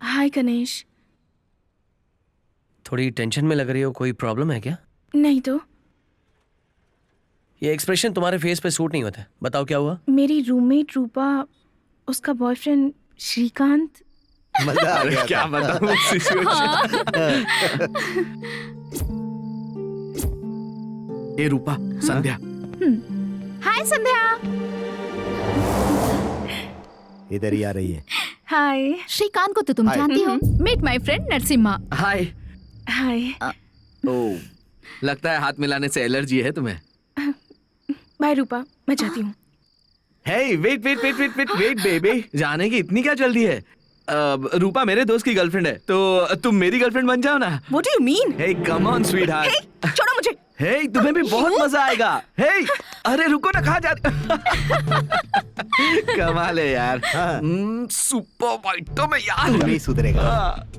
हाय गणेश। थोड़ी टेंशन में लग रही हो, कोई प्रॉब्लम है क्या? नहीं तो। ये एक्सप्रेशन तुम्हारे फेस पे सूट नहीं होता। बताओ क्या हुआ? मेरी रूममेट रूपा, उसका बॉयफ्रेंड श्रीकांत। मजा आ गया। क्या बताऊं सिचुएशन। ए रूपा, संध्या। हाय संध्या। इधर ही आ रही है। हाय। श्रीकांत को तो तुम जानती हो। Meet my friend Narasimha. Hi. Hi. Oh, लगता है हाथ मिलाने से एलर्जी है तुम्हें। बाय रूपा, मैं जाती हूँ। हे वेट बेबी, जाने की इतनी क्या जल्दी है? रूपा मेरे दोस्त की गर्लफ्रेंड है, तो तुम मेरी गर्लफ्रेंड बन जाओ ना। What do you mean? Hey come on sweetheart. Hey, छोड़ो मुझे। हे तुम्हें भी बहुत मजा आएगा। हे अरे रुको ना, कहाँ जा कमाल है यार। सुपर आइटम है यार। नहीं सुधरेगा।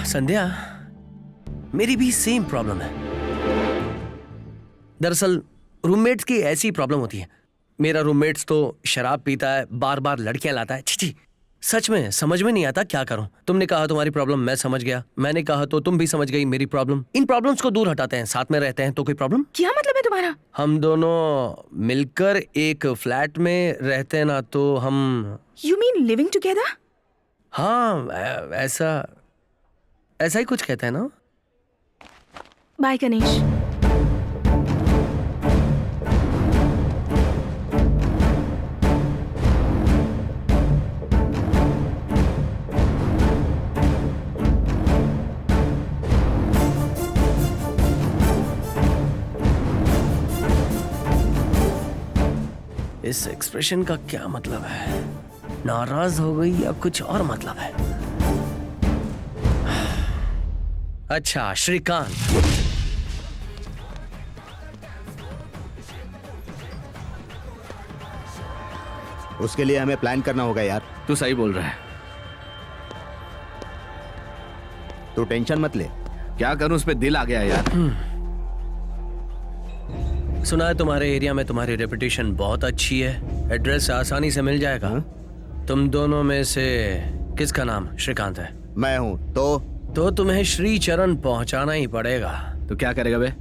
संध्या, मेरी भी सेम प्रॉब्लम है। दरअसल रूममेट्स की ऐसी प्रॉब्लम होती है। मेरा रूममेट्स तो शराब पीता है, बार बार लड़कियां लाता है। छी, सच में समझ में नहीं आता क्या करूं। तुमने कहा तुम्हारी प्रॉब्लम, मैं समझ गया। मैंने कहा तो तुम भी समझ गई मेरी प्रॉब्लम। इन प्रॉब्लम्स को दूर हटाते हैं, साथ में रहते हैं तो कोई प्रॉब्लम। क्या मतलब है तुम्हारा? हम दोनों मिलकर एक फ्लैट में रहते हैं ना, तो हम। You mean living together? हाँ, ऐसा ही कुछ कहते हैं ना। बाय गणेश। इस एक्सप्रेशन का क्या मतलब है? नाराज हो गई या कुछ और मतलब है? अच्छा, श्रीकांत। उसके लिए हमें प्लान करना होगा यार। तू सही बोल रहा है। तू टेंशन मत ले। क्या करूं, उस पे दिल आ गया यार। सुना है तुम्हारे एरिया में तुम्हारी रेपुटेशन बहुत अच्छी है, एड्रेस आसानी से मिल जाएगा। तुम दोनों में से किसका नाम श्रीकांत है? मैं हूं। तो तुम्हें श्री चरण पहुंचाना ही पड़ेगा। तो क्या करेगा बे?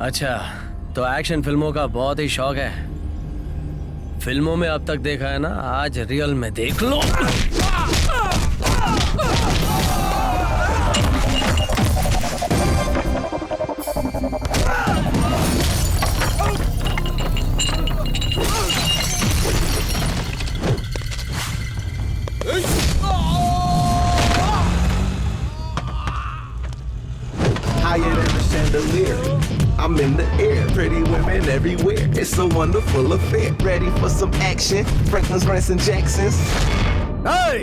अच्छा, तो एक्शन फिल्मों का बहुत ही शौक है। फिल्मों में अब तक देखा है ना, आज रियल में देख लो। Higher than a chandelier, I'm in the air, pretty women everywhere. It's a wonderful affair. Ready for some action? Franklin's, Branson, Jackson's. Hey!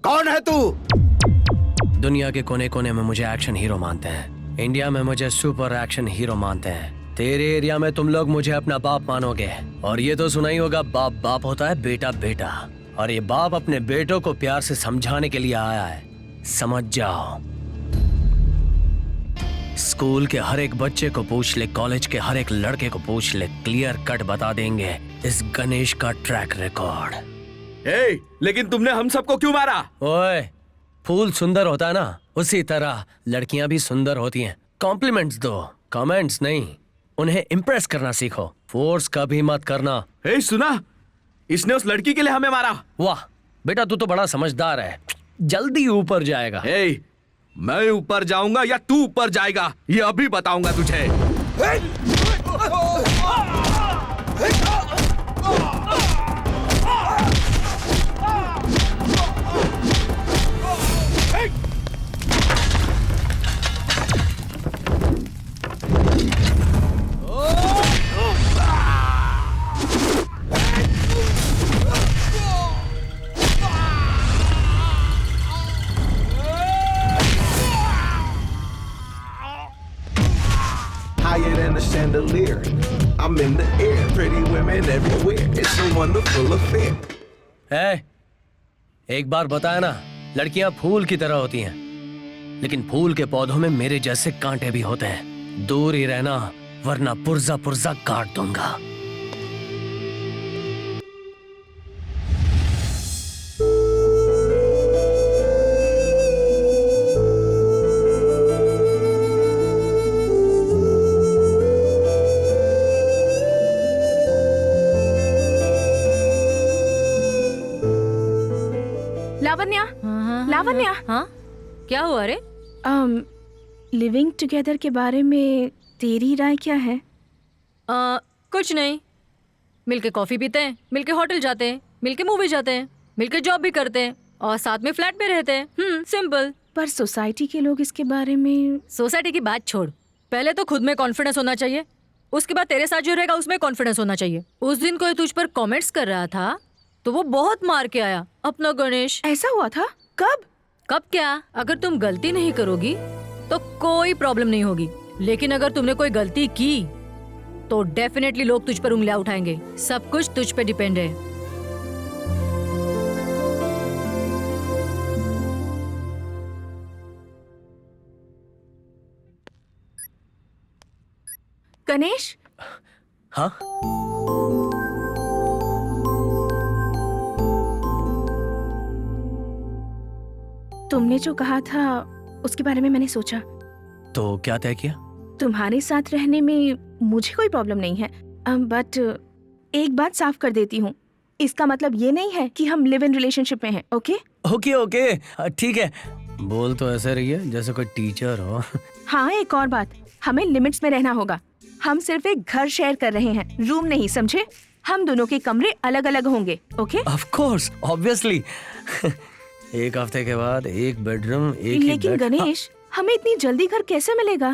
कौन है तू? दुनिया के कोने कोने में मुझे एक्शन हीरो मानते हैं। इंडिया में मुझे सुपर एक्शन हीरो मानते हैं। तेरे एरिया में तुम लोग मुझे अपना बाप मानोगे। और ये तो सुना ही होगा, बाप बाप होता है, बेटा बेटा। और ये बाप अपने बेटों को प्यार से समझाने के लिए आया है। समझ जाओ। स्कूल के हर एक बच्चे को पूछ ले, कॉलेज के हर एक लड़के को पूछ ले, क्लियर कट बता देंगे इस गणेश का ट्रैक रिकॉर्ड। लेकिन तुमने हम सबको क्यों मारा? ओए, फूल सुंदर होता है ना, उसी तरह लड़कियां भी सुंदर होती हैं। कॉम्प्लीमेंट्स दो, कमेंट्स नहीं। उन्हें इम्प्रेस करना सीखो, फोर्स कभी मत करना। सुना, इसने उस लड़की के लिए हमें मारा। वाह बेटा, तू तो बड़ा समझदार है, जल्दी ऊपर जाएगा। मैं ऊपर जाऊंगा या तू ऊपर जाएगा, ये अभी बताऊंगा तुझे। Higher than a chandelier, I'm in the air, pretty women everywhere. It's a wonderful affair. एक बार बताया ना, लड़कियां फूल की तरह होती हैं, लेकिन फूल के पौधों में मेरे जैसे कांटे भी होते हैं। दूर ही रहना, वरना पुर्जा पुर्जा काट दूंगा। लावण्या, लावण्या। हाँ, क्या हुआ रे? लिविंग टुगेदर के बारे में तेरी राय क्या है? कुछ नहीं। मिलके कॉफी पीते हैं, मिलके होटल जाते हैं, मिलके मूवी जाते हैं, मिलके जॉब भी करते हैं और साथ में फ्लैट में रहते हैं। सिंपल। पर सोसाइटी के लोग इसके बारे में। सोसाइटी की बात छोड़, पहले तो खुद में कॉन्फिडेंस होना चाहिए, उसके बाद तेरे साथ जो रहेगा उसमें कॉन्फिडेंस होना चाहिए। उस दिन कोई तुझ पर कमेंट्स कर रहा था तो वो बहुत मार के आया, अपना गणेश। ऐसा हुआ था? कब? कब क्या? अगर तुम गलती नहीं करोगी तो कोई प्रॉब्लम नहीं होगी, लेकिन अगर तुमने कोई गलती की तो डेफिनेटली लोग तुझ पर उंगलियां उठाएंगे। सब कुछ तुझ पे डिपेंड है। गणेश, हाँ तुमने जो कहा था उसके बारे में मैंने सोचा। तो क्या तय किया? तुम्हारे साथ रहने में मुझे कोई प्रॉब्लम नहीं है, बट एक बात साफ कर देती हूँ, इसका मतलब ये नहीं है कि हम लिव इन रिलेशनशिप में हैं। ओके ओके ओके ठीक है। बोल तो ऐसे रही है जैसे कोई टीचर हो। हाँ, एक और बात, हमें लिमिट्स में रहना होगा। हम सिर्फ एक घर शेयर कर रहे हैं, रूम नहीं, समझे? हम दोनों के कमरे अलग अलग होंगे। ओके? Of course, obviously. एक हफ्ते के बाद एक बेडरूम, एक ही लेकिन बेड। गणेश, हमें इतनी जल्दी घर कैसे मिलेगा?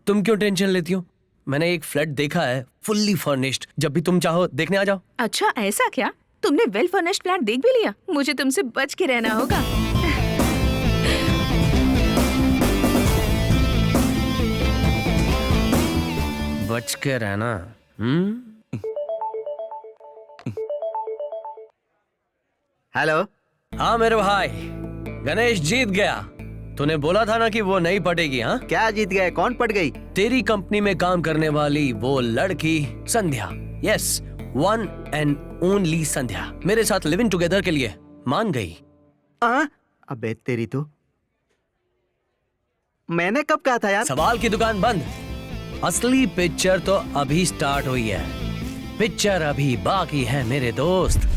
तुम क्यों टेंशन लेती हो? मैंने एक फ्लैट देखा है, फुल्ली फर्निश्ड। जब भी तुम चाहो देखने आ जाओ। अच्छा, ऐसा क्या? तुमने वेल फर्निश्ड फ्लैट देख भी लिया? मुझे तुमसे बच के रहना होगा। बच के रहना। हेलो। हाँ मेरे भाई, गणेश जीत गया। तूने बोला था ना कि वो नहीं पटेगी। हाँ, क्या जीत गए? कौन पट गई? तेरी कंपनी में काम करने वाली वो लड़की संध्या। यस, वन एंड ओनली संध्या मेरे साथ लिविंग टुगेदर के लिए मान गई। अबे तेरी तो, मैंने कब कहा था यार? सवाल की दुकान बंद। असली पिक्चर तो अभी स्टार्ट हुई है। पिक्चर अभी बाकी है मेरे दोस्त।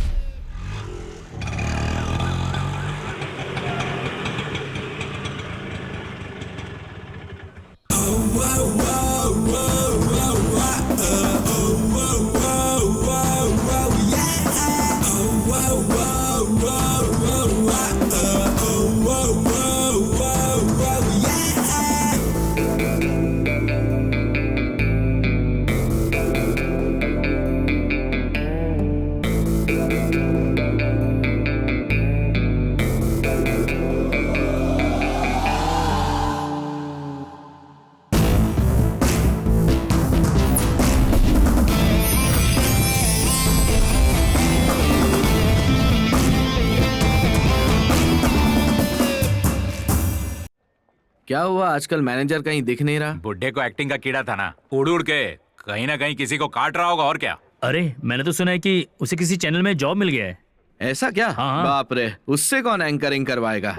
क्या हुआ, आजकल मैनेजर कहीं दिख नहीं रहा? बुड्ढे को एक्टिंग का कीड़ा था ना, उड़ उड़ के कहीं ना कहीं किसी को काट रहा होगा। और क्या? अरे मैंने तो सुना है कि उसे किसी चैनल में जॉब मिल गया है। ऐसा क्या? हाँ। बाप रे, उससे कौन एंकरिंग करवाएगा?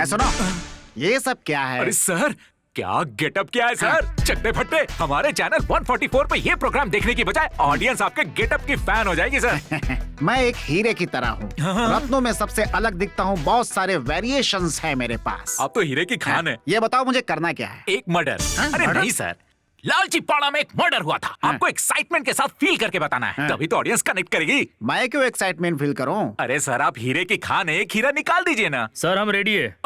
सुनो, ये सब क्या है? अरे सर, क्या गेटअप किया है सर? चट्टे फट्टे, हमारे चैनल 144 पे ये प्रोग्राम देखने की बजाय ऑडियंस आपके गेटअप की फैन हो जाएगी सर। मैं एक हीरे की तरह हूँ, रत्नों में सबसे अलग दिखता हूँ। बहुत सारे वेरिएशंस हैं मेरे पास। आप तो हीरे की खान है। ये बताओ मुझे करना क्या है? एक मर्डर। अरे मर्डर? नहीं सर, लालची पाड़ा में एक मर्डर हुआ था। आपको एक्साइटमेंट के साथ फील करके बताना है, तभी तो ऑडियंस कनेक्ट करेगी। मैं क्यों एक्साइटमेंट फील करूं? अरे सर, आप हीरे की खान है, एक हीरा निकाल दीजिए ना। सर हम रेडी है।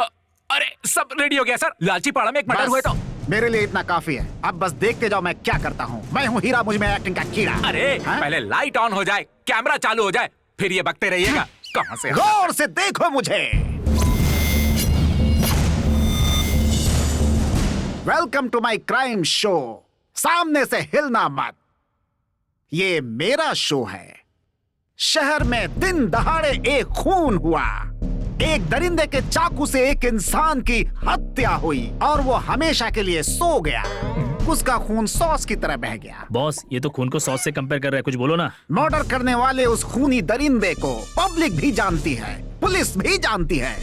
अरे सब रेडी हो गया सर। लालची पाड़ा में एक मर्डर हुआ तो मेरे लिए इतना काफी है। अब बस देखते जाओ मैं क्या करता हूँ। मैं हूँ हीरा, मुझ में एक्टिंग का कीड़ा। अरे पहले लाइट ऑन हो जाए, कैमरा चालू हो जाए, फिर ये बकते रहिएगा। कहां से? गौर से देखो मुझे। Welcome to my crime show. सामने से हिलना मत, ये मेरा शो है। शहर में दिन दहाड़े एक खून हुआ। एक दरिंदे के चाकू से एक इंसान की हत्या हुई और वो हमेशा के लिए सो गया। उसका खून सॉस की तरह बह गया। बॉस, ये तो खून को सॉस से कंपेयर कर रहा है, कुछ बोलो ना। मर्डर करने वाले उस खूनी दरिंदे को पब्लिक भी जानती है, पुलिस भी जानती है,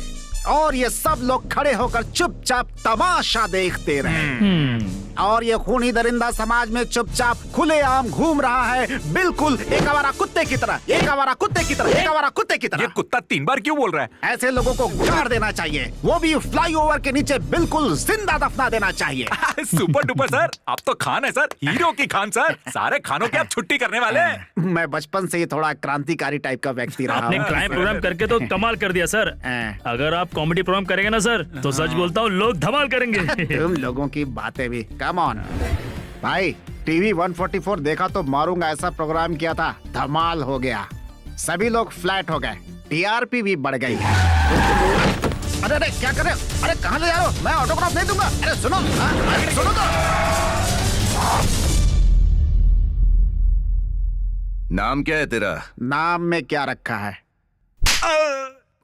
और ये सब लोग खड़े होकर चुपचाप तमाशा देखते रहे। और ये खूनी दरिंदा समाज में चुपचाप खुलेआम घूम रहा है, बिल्कुल एक आवारा कुत्ते की तरह, एक आवारा कुत्ते की तरह, एक आवारा कुत्ते की तरह। ये कुत्ता 3 बार क्यों बोल रहा है? ऐसे लोगों को गाड़ देना चाहिए, वो भी फ्लाईओवर के नीचे बिल्कुल जिंदा दफना देना चाहिए। सुपर डुपर सर, आप तो खान है सर, हीरो की खान सर। सारे खानों की आप छुट्टी करने वाले हैं। मैं बचपन से ही थोड़ा क्रांतिकारी टाइप का व्यक्ति रहा आपने हूं। क्राइम प्रोग्राम करके तो कमाल कर दिया सर। अगर आप कॉमेडी प्रोग्राम करेंगे ना सर, तो सच बोलता हूँ लोग धमाल करेंगे। तुम लोगों की बातें भी। कम ऑन भाई, टीवी 144 देखा तो मारूंगा ऐसा प्रोग्राम किया था, धमाल हो गया। सभी लोग फ्लैट हो गए, टीआरपी भी बढ़ गई। अरे अरे क्या कर रहे हो? अरे कहाँ ले जा रहे हो? मैं ऑटोग्राफ नहीं दूंगा। अरे सुनो, अरे सुनो तो। नाम क्या है तेरा? नाम में क्या रखा है?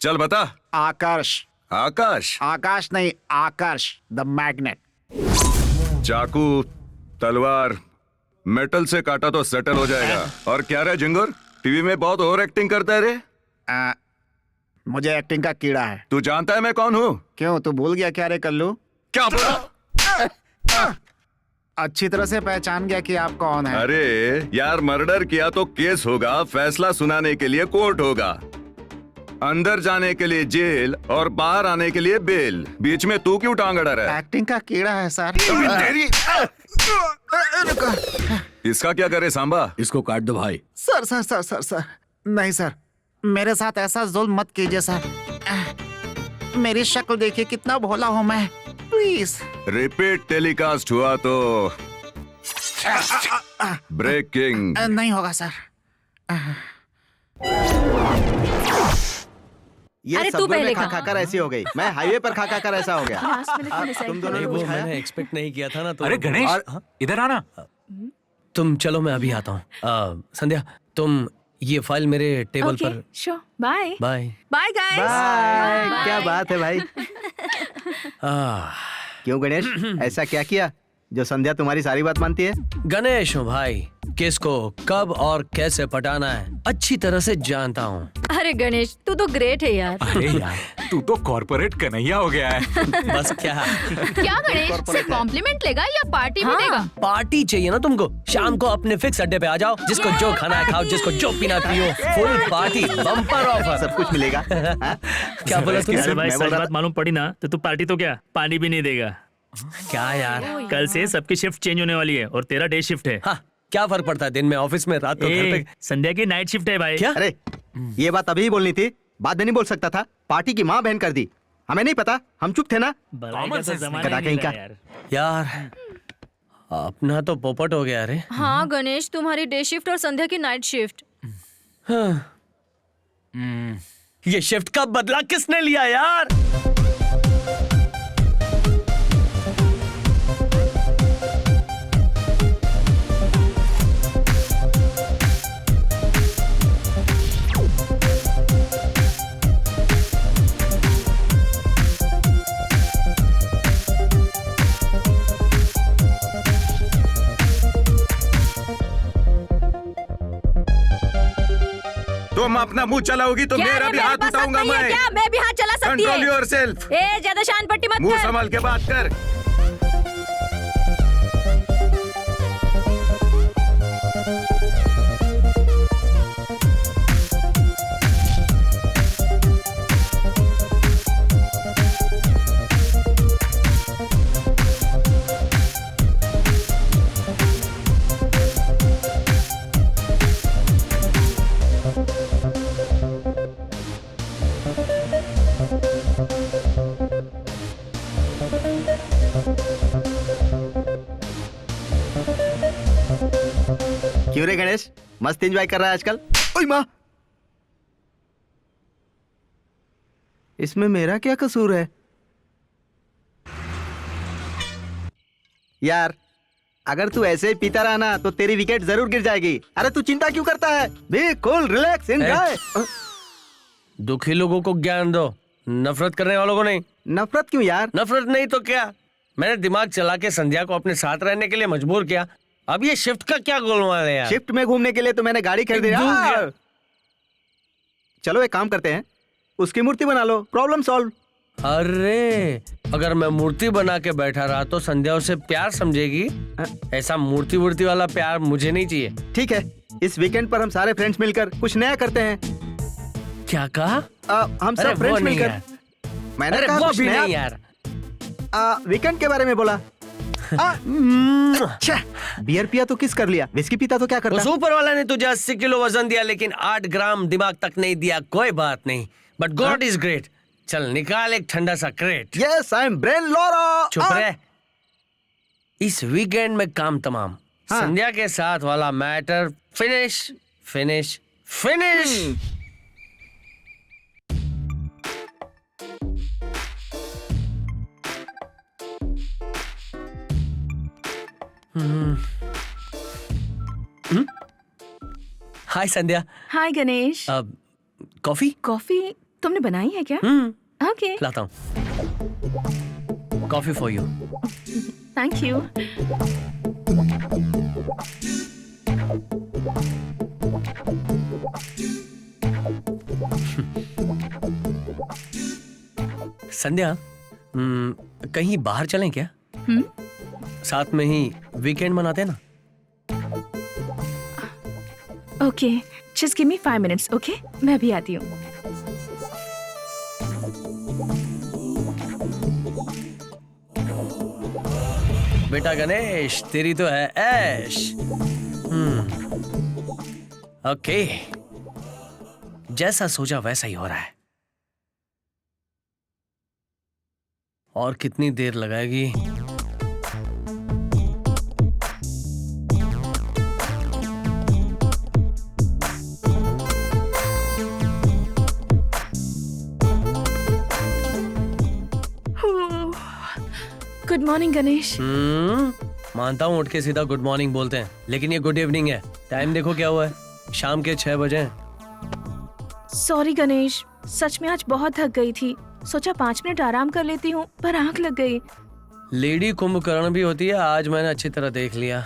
चल बता। आकर्ष। आकाश? आकाश नहीं, आकर्ष द मैग्नेट। चाकू, तलवार, मेटल से काटा तो सेटल हो जाएगा। और क्या रे जिंगुर, टीवी में बहुत ओवर एक्टिंग करता है रे। मुझे एक्टिंग का कीड़ा है। तू जानता है मैं कौन हूँ? क्यों, तू भूल गया क्या रे कल्लू? क्या बोला? अच्छी तरह से पहचान गया कि आप कौन है। अरे यार, मर्डर किया तो केस होगा, फैसला सुनाने के लिए कोर्ट होगा, अंदर जाने के लिए जेल और बाहर आने के लिए बेल। बीच में तू क्यों टांग अड़ा रहा है? एक्टिंग का कीड़ा है सर। इसका क्या करे सांबा? इसको काट दो भाई। Sir sir sir sir sir नहीं सर, मेरे साथ ऐसा जुल्म मत कीजिए सर। मेरी शक्ल देखिए कितना भोला हूँ मैं, प्लीज। रिपीट टेलीकास्ट हुआ तो ब्रेकिंग नहीं होगा सर। ये अरे तू सब पहले में खा। खा खाकर ऐसी हो गई, मैं हाईवे पर खा खाकर ऐसा हो गया। तुम दोनों ने वो कुछ खाया? मैंने एक्सपेक्ट नहीं किया था ना। तो अरे गणेश, इधर आना। तुम चलो, मैं अभी आता हूँ। संध्या, तुम ये फाइल मेरे टेबल ओके, पर। Sure, bye bye. Bye guys. Bye. क्या बात है भाई। क्यों गणेश, ऐसा क्या किया जो संध्या तुम्हारी सारी बात मानती है? गणेश हूँ भाई, किसको कब और कैसे पटाना है अच्छी तरह से जानता हूँ। अरे गणेश, तू तो ग्रेट है यार। अरे यार, तू तो कॉर्पोरेट कन्हैया हो गया है। बस क्या क्या गणेश, सिर्फ कॉम्प्लीमेंट लेगा या पार्टी भी देगा? पार्टी चाहिए ना तुमको? शाम को अपने फिक्स अड्डे पे आ जाओ, जिसको जो खाना है खाओ, जिसको जो पीना पियो, फुल पार्टी, बम्पर ऑफर, सब कुछ मिलेगा। क्या बोला तुमने? अरे भाई, सच बात मालूम पड़ी ना तो तू पार्टी तो क्या, पानी भी नहीं देगा। क्या यार, कल से सबकी शिफ्ट चेंज होने वाली है और तेरा डे शिफ्ट है। हाँ, क्या फर्क पड़ता है दिन में ऑफिस में, रात को घर पे? संध्या की नाइट शिफ्ट है भाई। क्या? अरे ये बात अभी ही बोलनी थी, बाद में नहीं बोल सकता था। पार्टी की माँ बहन कर दी, हमें नहीं पता, हम चुप थे ना। जमाना कहीं का यार, अपना तो पोपट हो गया। रे हाँ गणेश, तुम्हारी डे शिफ्ट और संध्या की नाइट शिफ्ट। ये शिफ्ट का बदला किसने लिया यार? तुम अपना मुंह चलाओगी तो मेरा भी हाथ उठाऊंगा मैं। क्या मैं भी हाथ चला सकती है? Control yourself. ज्यादा शान पट्टी मत मुंह कर। संभाल के बात कर। क्यों रे गणेश, मस्त एंजॉय कर रहा है आजकल? ओए माँ, इसमें मेरा क्या कसूर है यार? अगर तू ऐसे ही पीता रहा ना तो तेरी विकेट जरूर गिर जाएगी। अरे तू चिंता क्यों करता है? Be cool, relax, enjoy. दुखी लोगों को ज्ञान दो, नफरत करने वालों को नहीं। नफरत क्यों यार? नफरत नहीं तो क्या, मैंने दिमाग चला के संध्या को अपने साथ रहने के लिए मजबूर किया। अब ये शिफ्ट का क्या गोलमाल है यार? शिफ्ट में घूमने के लिए तो मैंने गाड़ी खरीदी यार। चलो एक काम करते हैं, उसकी मूर्ति बना लो, प्रॉब्लम सॉल्व। अरे अगर मैं मूर्ति बना के बैठा रहा तो संध्या उसे प्यार समझेगी। ऐसा मूर्ति वूर्ति वाला प्यार मुझे नहीं चाहिए। ठीक है, इस वीकेंड पर हम सारे फ्रेंड्स मिलकर कुछ नया करते हैं। क्या कहा? हम सब फ्रेंड्स मिलकर। मैंने कहा कुछ नया यार। वीकेंड के बारे में बोला। बियर पिया तो किस कर लिया, विस्की पीता तो क्या करता? ऊपर वाला ने तुझे 80 किलो वजन दिया लेकिन 8 ग्राम दिमाग तक नहीं दिया। कोई बात नहीं, बट गॉड इज ग्रेट। चल निकाल एक ठंडा सा crate. Yes, I am Brian Lara. चुप रह। इस वीकेंड में काम तमाम। संध्या के साथ वाला matter finish finish finish. Hi Sandhya. Hi Ganesh. Coffee? Coffee तुमने बनाई है क्या? ओके, लाता हूँ। Coffee for you. Thank you. Sandhya, कहीं बाहर चलें क्या? साथ में ही वीकेंड मनाते हैं ना। Okay, just give me 5 minutes, okay? मैं भी आती हूँ। बेटा गणेश, तेरी तो है ऐश। ओके, जैसा सोचा वैसा ही हो रहा है। और कितनी देर लगाएगी? Good morning Ganesh. मानता हूँ उठ के सीधा गुड मॉर्निंग बोलते हैं, लेकिन ये गुड इवनिंग है। टाइम देखो क्या हुआ है, शाम के 6 बजे हैं। सॉरी गणेश, सच में आज बहुत थक गई थी। सोचा 5 मिनट आराम कर लेती हूँ, पर आंख लग गई। लेडी कुंभकर्ण भी होती है, आज मैंने अच्छी तरह देख लिया।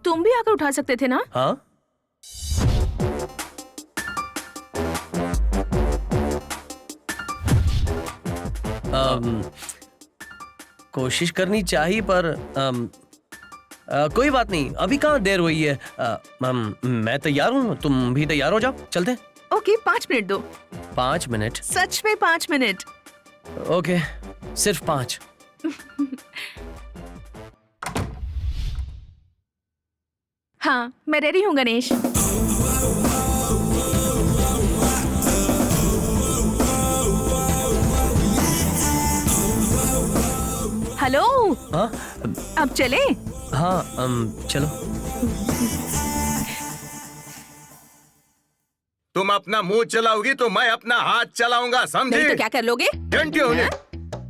तुम भी आकर उठा सकते थे ना? हाँ, कोशिश करनी चाहिए, पर कोई बात नहीं, अभी कहाँ देर हुई है। मैं तैयार हूँ, तुम भी तैयार हो जाओ, चलते हैं। ओके, 5 मिनट दो। 5 मिनट? सच में 5 मिनट। ओके, सिर्फ 5। हाँ, मैं रेडी हूँ गणेश। हेलो। हाँ? अब चले? हाँ, चलो। तुम अपना मुंह चलाओगी तो मैं अपना हाथ चलाऊंगा, समझी? नहीं तो क्या कर लोगे? घंटी होने।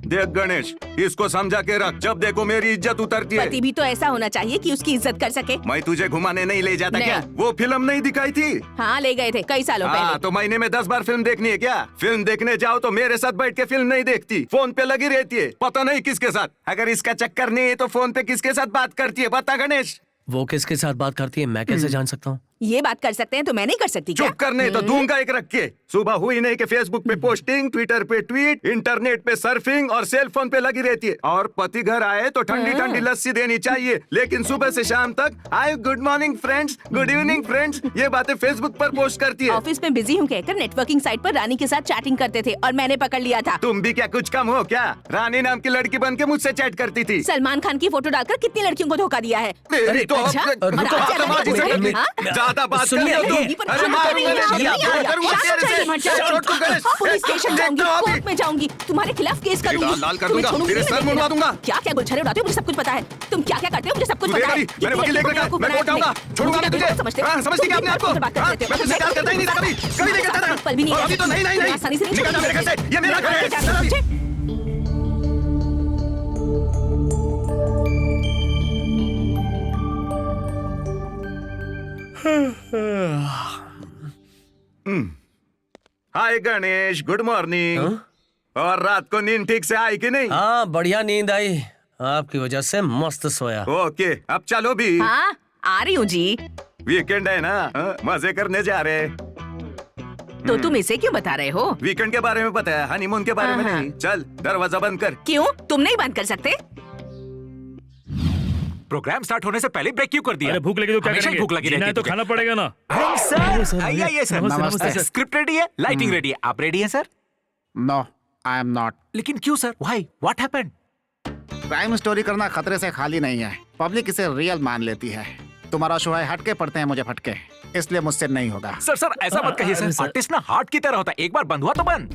देख गणेश, इसको समझा के रख, जब देखो मेरी इज्जत उतरती है। पति भी तो ऐसा होना चाहिए कि उसकी इज्जत कर सके। मैं तुझे घुमाने नहीं ले जाता नहीं। क्या? वो फिल्म नहीं दिखाई थी? हाँ, ले गए थे कई सालों पहले। तो महीने में 10 बार फिल्म देखनी है क्या? फिल्म देखने जाओ तो मेरे साथ बैठ के फिल्म नहीं देखती, फोन पे लगी रहती है, पता नहीं किसके साथ। अगर इसका चक्कर नहीं है तो फोन पे किसके साथ बात करती है, बता गणेश? वो किसके साथ बात करती है मैं कैसे जान सकता हूँ? ये बात कर सकते हैं तो मैं नहीं कर सकती क्या? चुप करने तो दूंगा एक रख के। सुबह हुई नहीं कि फेसबुक पे पोस्टिंग, ट्विटर पे ट्वीट, इंटरनेट पे सर्फिंग और सेल फोन पे लगी रहती है। और पति घर आए तो ठंडी ठंडी लस्सी देनी चाहिए, लेकिन सुबह से शाम तक आई good morning friends, good evening friends, ये बातें फेसबुक पर पोस्ट करती है। ऑफिस में बिजी हूँ कहकर नेटवर्किंग साइट पर रानी के साथ चैटिंग करते थे और मैंने पकड़ लिया था। तुम भी क्या कुछ कम हो क्या? रानी नाम की लड़की बन के मुझसे चैट करती थी। सलमान खान की फोटो डालकर कितनी लड़कियों को धोखा दिया है। ज्यादा बात पुलिस स्टेशन जाऊंगी, कोर्ट में जाऊंगी, तुम्हारे खिलाफ केस करूंगी, लाल कर दूंगा, तेरे सर मुंडवा दूंगा। क्या क्या गुलछरे उड़ाते हो मुझे सब कुछ पता है। तुम क्या क्या करते हो मुझे सब कुछ पता है। मैंने वकील लेकर रखा, मैं कोर्ट जाऊंगा, छोड़ूंगा नहीं तुझे। समझती क्या अपने आप को? मैं तुझसे प्यार करता ही नहीं था कभी, कभी नहीं करता था। पल भी नहीं। अभी तो नहीं निकल जा मेरे घर से, ये मेरा घर है। हाय गणेश, गुड मॉर्निंग। और रात को नींद ठीक से आई कि नहीं? हाँ, बढ़िया नींद आई, आपकी वजह से मस्त सोया। ओके, अब चलो भी। हाँ, आ रही हूँ जी। वीकेंड है ना, मजे करने जा रहे। तो तुम इसे क्यों बता रहे हो? वीकेंड के बारे में पता है, हनीमून के बारे में नहीं। चल दरवाजा बंद कर। क्यों, तुम नहीं बंद कर सकते? प्रोग्राम स्टार्ट होने से पहले ब्रेक क्यों कर दिया? अरे भूख लगी तो क्या करेंगे? भूख लगी जीना रहती है तो खाना पड़ेगा ना। सर आइए सर। नमस्ते। स्क्रिप्ट रेडी है, लाइटिंग रेडी है, आप रेडी हैं sir? No, I am not. लेकिन क्यों sir? Why? What happened? Crime story करना खतरे से खाली नहीं है, पब्लिक इसे रियल मान लेती है। तुम्हारा शो है हटके पड़ते हैं मुझे फटके, इसलिए मुझसे नहीं होगा। सर ऐसा मत कहिए सर, आर्टिस्ट ना हार्ट की तरह होता है, एक बार बंद हुआ तो बंद।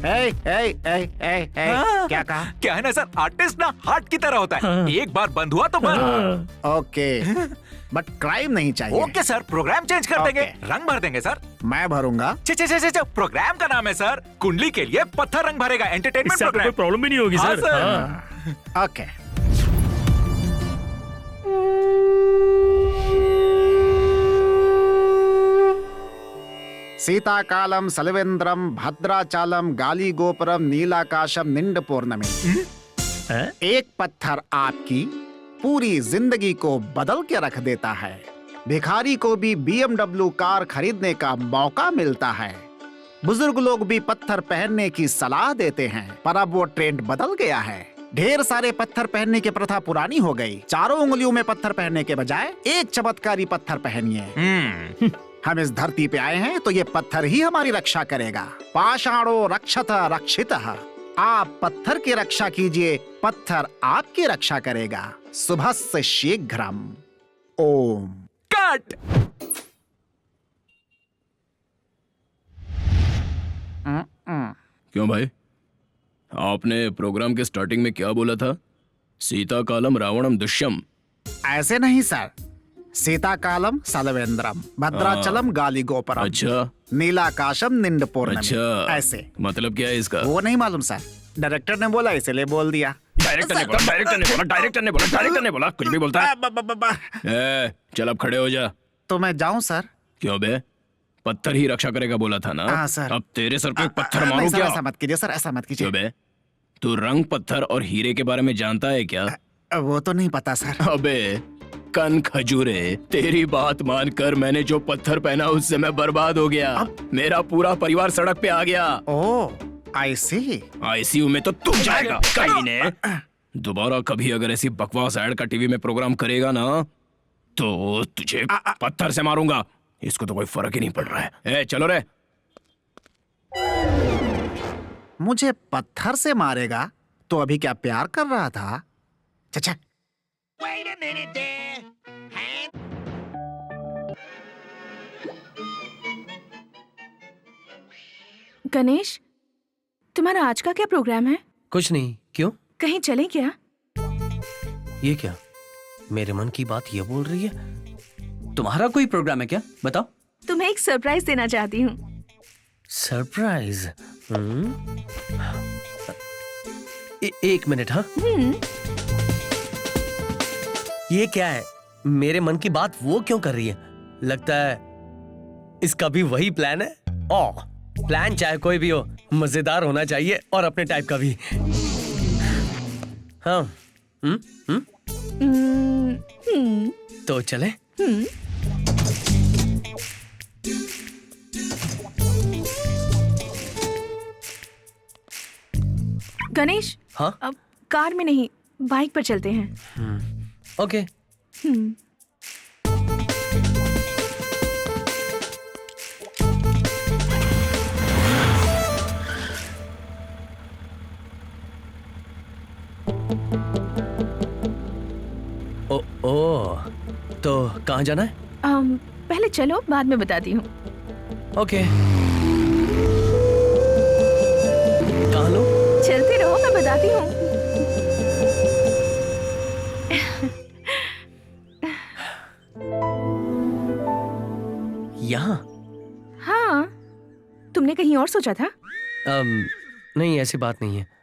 क्या कहा? क्या है ना सर, आर्टिस्ट ना हार्ट की तरह होता है, एक बार बंद हुआ तो बंद। ओके, बट क्राइम नहीं चाहिए। ओके सर, प्रोग्राम चेंज कर देंगे, रंग भर देंगे सर। मैं भरूंगा? प्रोग्राम का नाम है सर कुंडली के लिए पत्थर रंग भरेगा, एंटरटेनमेंट प्रोग्राम। कोई प्रॉब्लम भी नहीं होगी सर। ओके। सीताकालम सलवेंद्रम भद्राचालम गाली गोपुरम नीलाकाशम निंड पौर्णमी। एक पत्थर आपकी, पूरी जिंदगी को बदल के रख देता है। भिखारी को भी BMW कार खरीदने का मौका मिलता है। बुजुर्ग लोग भी पत्थर पहनने की सलाह देते हैं, पर अब वो ट्रेंड बदल गया है। ढेर सारे पत्थर पहनने की प्रथा पुरानी हो गई। 4 उंगलियों में पत्थर पहनने के बजाय एक चमत्कारी पत्थर पहनिए। हम इस धरती पे आए हैं तो ये पत्थर ही हमारी रक्षा करेगा। पाषाणो रक्षत रक्षितः। आप पत्थर की रक्षा कीजिए, पत्थर आपकी रक्षा करेगा। शुभस्य शीघ्रम। ओम। कट। क्यों भाई, आपने प्रोग्राम के स्टार्टिंग में क्या बोला था? सीता कालम रावणम दुष्यम। ऐसे नहीं सर, सीता कालम सलवेंद्रम, भद्राचलम गाली गोपरम। अच्छा। नीलाकाशम निंद पूर्णमी। अच्छा, ऐसे मतलब क्या है इसका? वो नहीं मालूम सर, डायरेक्टर ने बोला इसलिए बोल दिया। डायरेक्टर ने बोला, कुछ भी बोलता है। चल अब खड़े हो जा। तो मैं जाऊं सर? क्यों बे, पत्थर ही रक्षा करेगा बोला था ना? हाँ सर। अब तेरे सर पे एक पत्थर मारूं नहीं सर, क्या? ऐसा मत कीजिए सर, ऐसा मत कीजिए। क्यों बे, तू रंग, पत्थर और हीरे के बारे में जानता है क्या? वो तो नहीं पता सर। अबे कन खजूरे, तेरी बात मानकर मैंने जो पत्थर पहना उससे मैं बर्बाद हो गया। मेरा पूरा परिवार सड़क पे आ गया। आईसीयू में तो तू जाएगा कहीं ने। दोबारा कभी अगर ऐसी बकवास ऐड का टीवी में प्रोग्राम करेगा ना तो तुझे पत्थर से मारूंगा। इसको तो कोई फर्क ही नहीं पड़ रहा है। चलो रे। मुझे पत्थर से मारेगा तो अभी क्या प्यार कर रहा था? चचा। गणेश, तुम्हारा आज का क्या प्रोग्राम है? कुछ नहीं। क्यों? कहीं चले क्या? ये क्या, मेरे मन की बात ये बोल रही है? तुम्हारा कोई प्रोग्राम है क्या? बताओ। तुम्हें एक सरप्राइज देना चाहती हूँ। सरप्राइज? एक मिनट। हाँ, ये क्या है? मेरे मन की बात वो क्यों कर रही है? लगता है इसका भी वही प्लान है। प्लान चाहे कोई भी हो, मजेदार होना चाहिए और अपने टाइप का भी। हाँ। तो चले। गणेश। हाँ? अब कार में नहीं, बाइक पर चलते हैं। ओके। तो कहाँ जाना है? पहले चलो, बाद में बताती हूँ। ओके। कहाँ लो? चलते रहो, मैं बताती हूँ। यहाँ? हाँ, तुमने कहीं और सोचा था? नहीं, ऐसी बात नहीं है।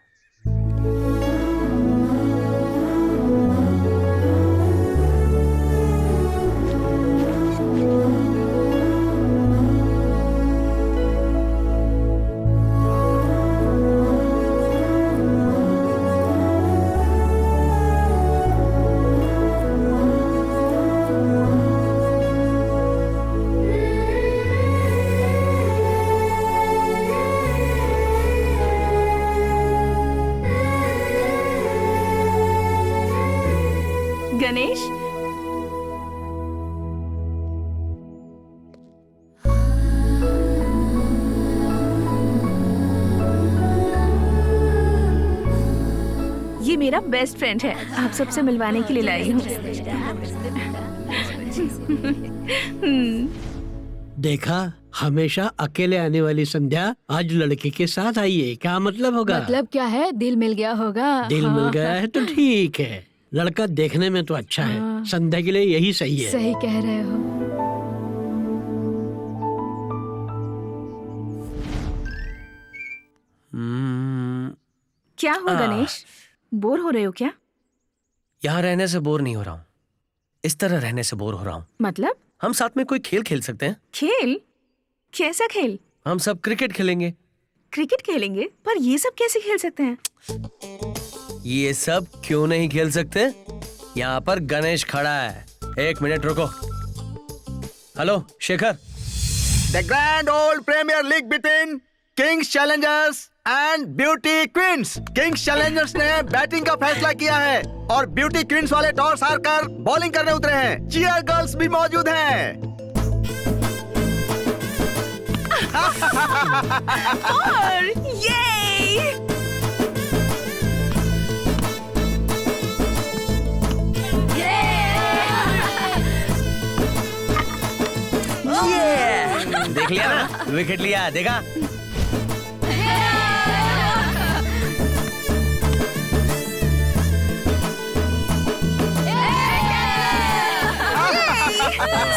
गणेश, ये मेरा बेस्ट फ्रेंड है, आप सबसे मिलवाने के लिए लाई हूँ। देखा, हमेशा अकेले आने वाली संध्या आज लड़के के साथ आई है। क्या मतलब होगा? मतलब क्या है? दिल मिल गया होगा। दिल मिल गया है तो ठीक है। लड़का देखने में तो अच्छा है, संध्या के लिए यही सही है। सही कह रहे हो। क्या हुआ गणेश, बोर हो रहे हो क्या? यहाँ रहने से बोर नहीं हो रहा हूँ, इस तरह रहने से बोर हो रहा हूँ। मतलब? हम साथ में कोई खेल खेल सकते हैं। खेल? कैसा खेल? हम सब क्रिकेट खेलेंगे। क्रिकेट खेलेंगे? पर ये सब कैसे खेल सकते हैं? ये सब क्यों नहीं खेल सकते? यहाँ पर गणेश खड़ा है। 1 मिनट रुको। Hello Shekhar. The grand old premier league between kings challengers and beauty queens. Kings challengers ने बैटिंग का फैसला किया है और ब्यूटी क्वींस वाले टॉस हारकर बॉलिंग करने उतरे हैं। चीयर गर्ल्स भी मौजूद हैं। और ये देख लिया ना, विकेट लिया, देखा?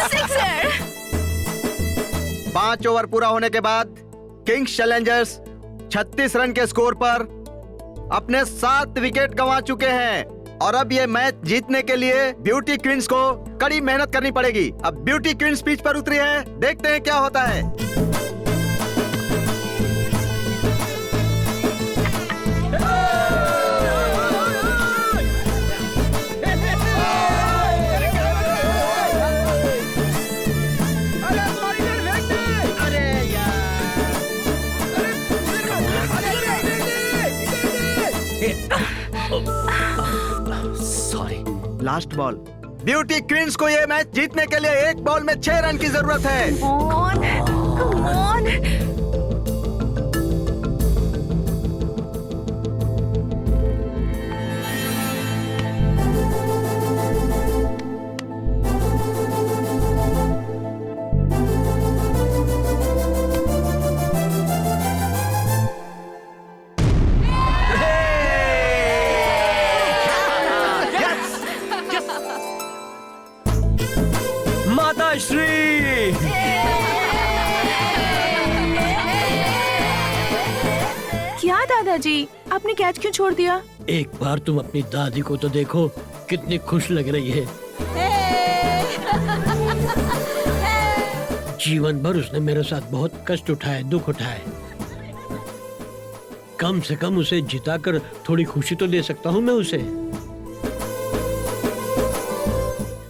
सिक्सर। 5 ओवर पूरा होने के बाद किंग्स चैलेंजर्स 36 रन के स्कोर पर अपने 7 विकेट गंवा चुके हैं और अब ये मैच जीतने के लिए ब्यूटी क्वींस को कड़ी मेहनत करनी पड़ेगी। अब ब्यूटी क्वींस पिच पर उतरी है, देखते हैं क्या होता है। Sorry. Last ball. Beauty queens को ये मैच जीतने के लिए 1 बॉल में 6 रन की जरूरत है। Come on. माता श्री। क्या दादाजी, आपने कैच क्यों छोड़ दिया? एक बार तुम अपनी दादी को तो देखो, कितनी खुश लग रही है। जीवन भर उसने मेरे साथ बहुत कष्ट उठाए, दुख उठाए। कम से कम उसे जिताकर थोड़ी खुशी तो दे सकता हूँ मैं उसे।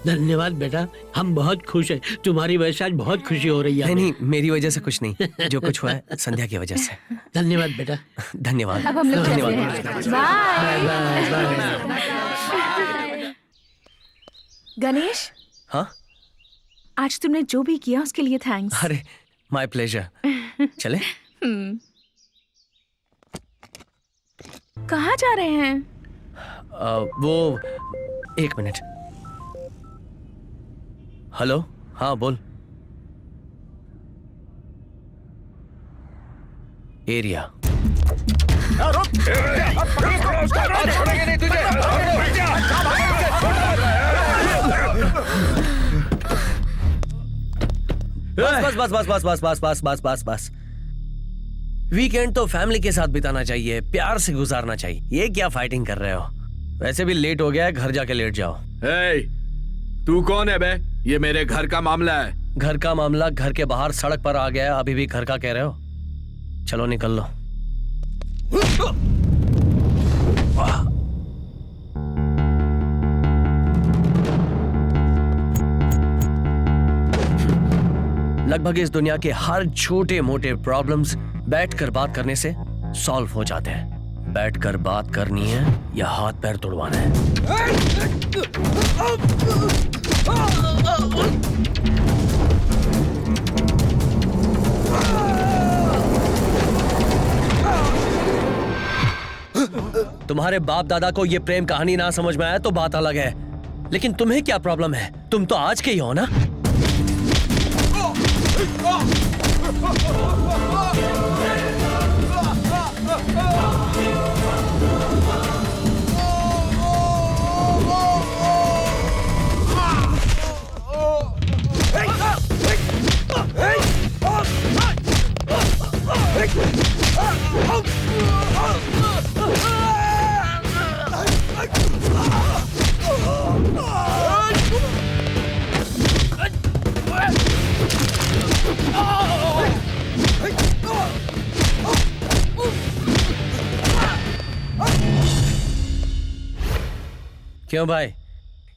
धन्यवाद बेटा, हम बहुत खुश हैं। तुम्हारी वजह से आज बहुत खुशी हो रही है। नहीं, मेरी वजह से कुछ नहीं, जो कुछ हुआ है संध्या की वजह से। धन्यवाद बेटा। धन्यवाद। अब हम लोग चलते धन्यवाद। हैं। बाय। गणेश, हाँ? आज तुमने जो भी किया उसके लिए थैंक्स। अरे माय प्लेजर। चले? कहाँ जा रहे हैं? वो 1 मिनट। हेलो, हाँ बोल। एरिया। बस बस बस बस बस बस बस बस बस बस। वीकेंड तो फैमिली के साथ बिताना चाहिए, प्यार से गुजारना चाहिए। ये क्या फाइटिंग कर रहे हो? वैसे भी लेट हो गया है, घर जाके लेट जाओ। तू कौन है बे? ये मेरे घर का मामला है। घर का मामला घर के बाहर सड़क पर आ गया, अभी भी घर का कह रहे हो? चलो निकल लो। लगभग इस दुनिया के हर छोटे मोटे प्रॉब्लम्स बैठकर बात करने से सॉल्व हो जाते हैं। बैठकर बात करनी है या हाथ पैर तोड़वाना है? तुम्हारे बाप दादा को ये प्रेम कहानी ना समझ में आया तो बात अलग है, लेकिन तुम्हें क्या प्रॉब्लम है? तुम तो आज के ही हो ना। क्यों भाई,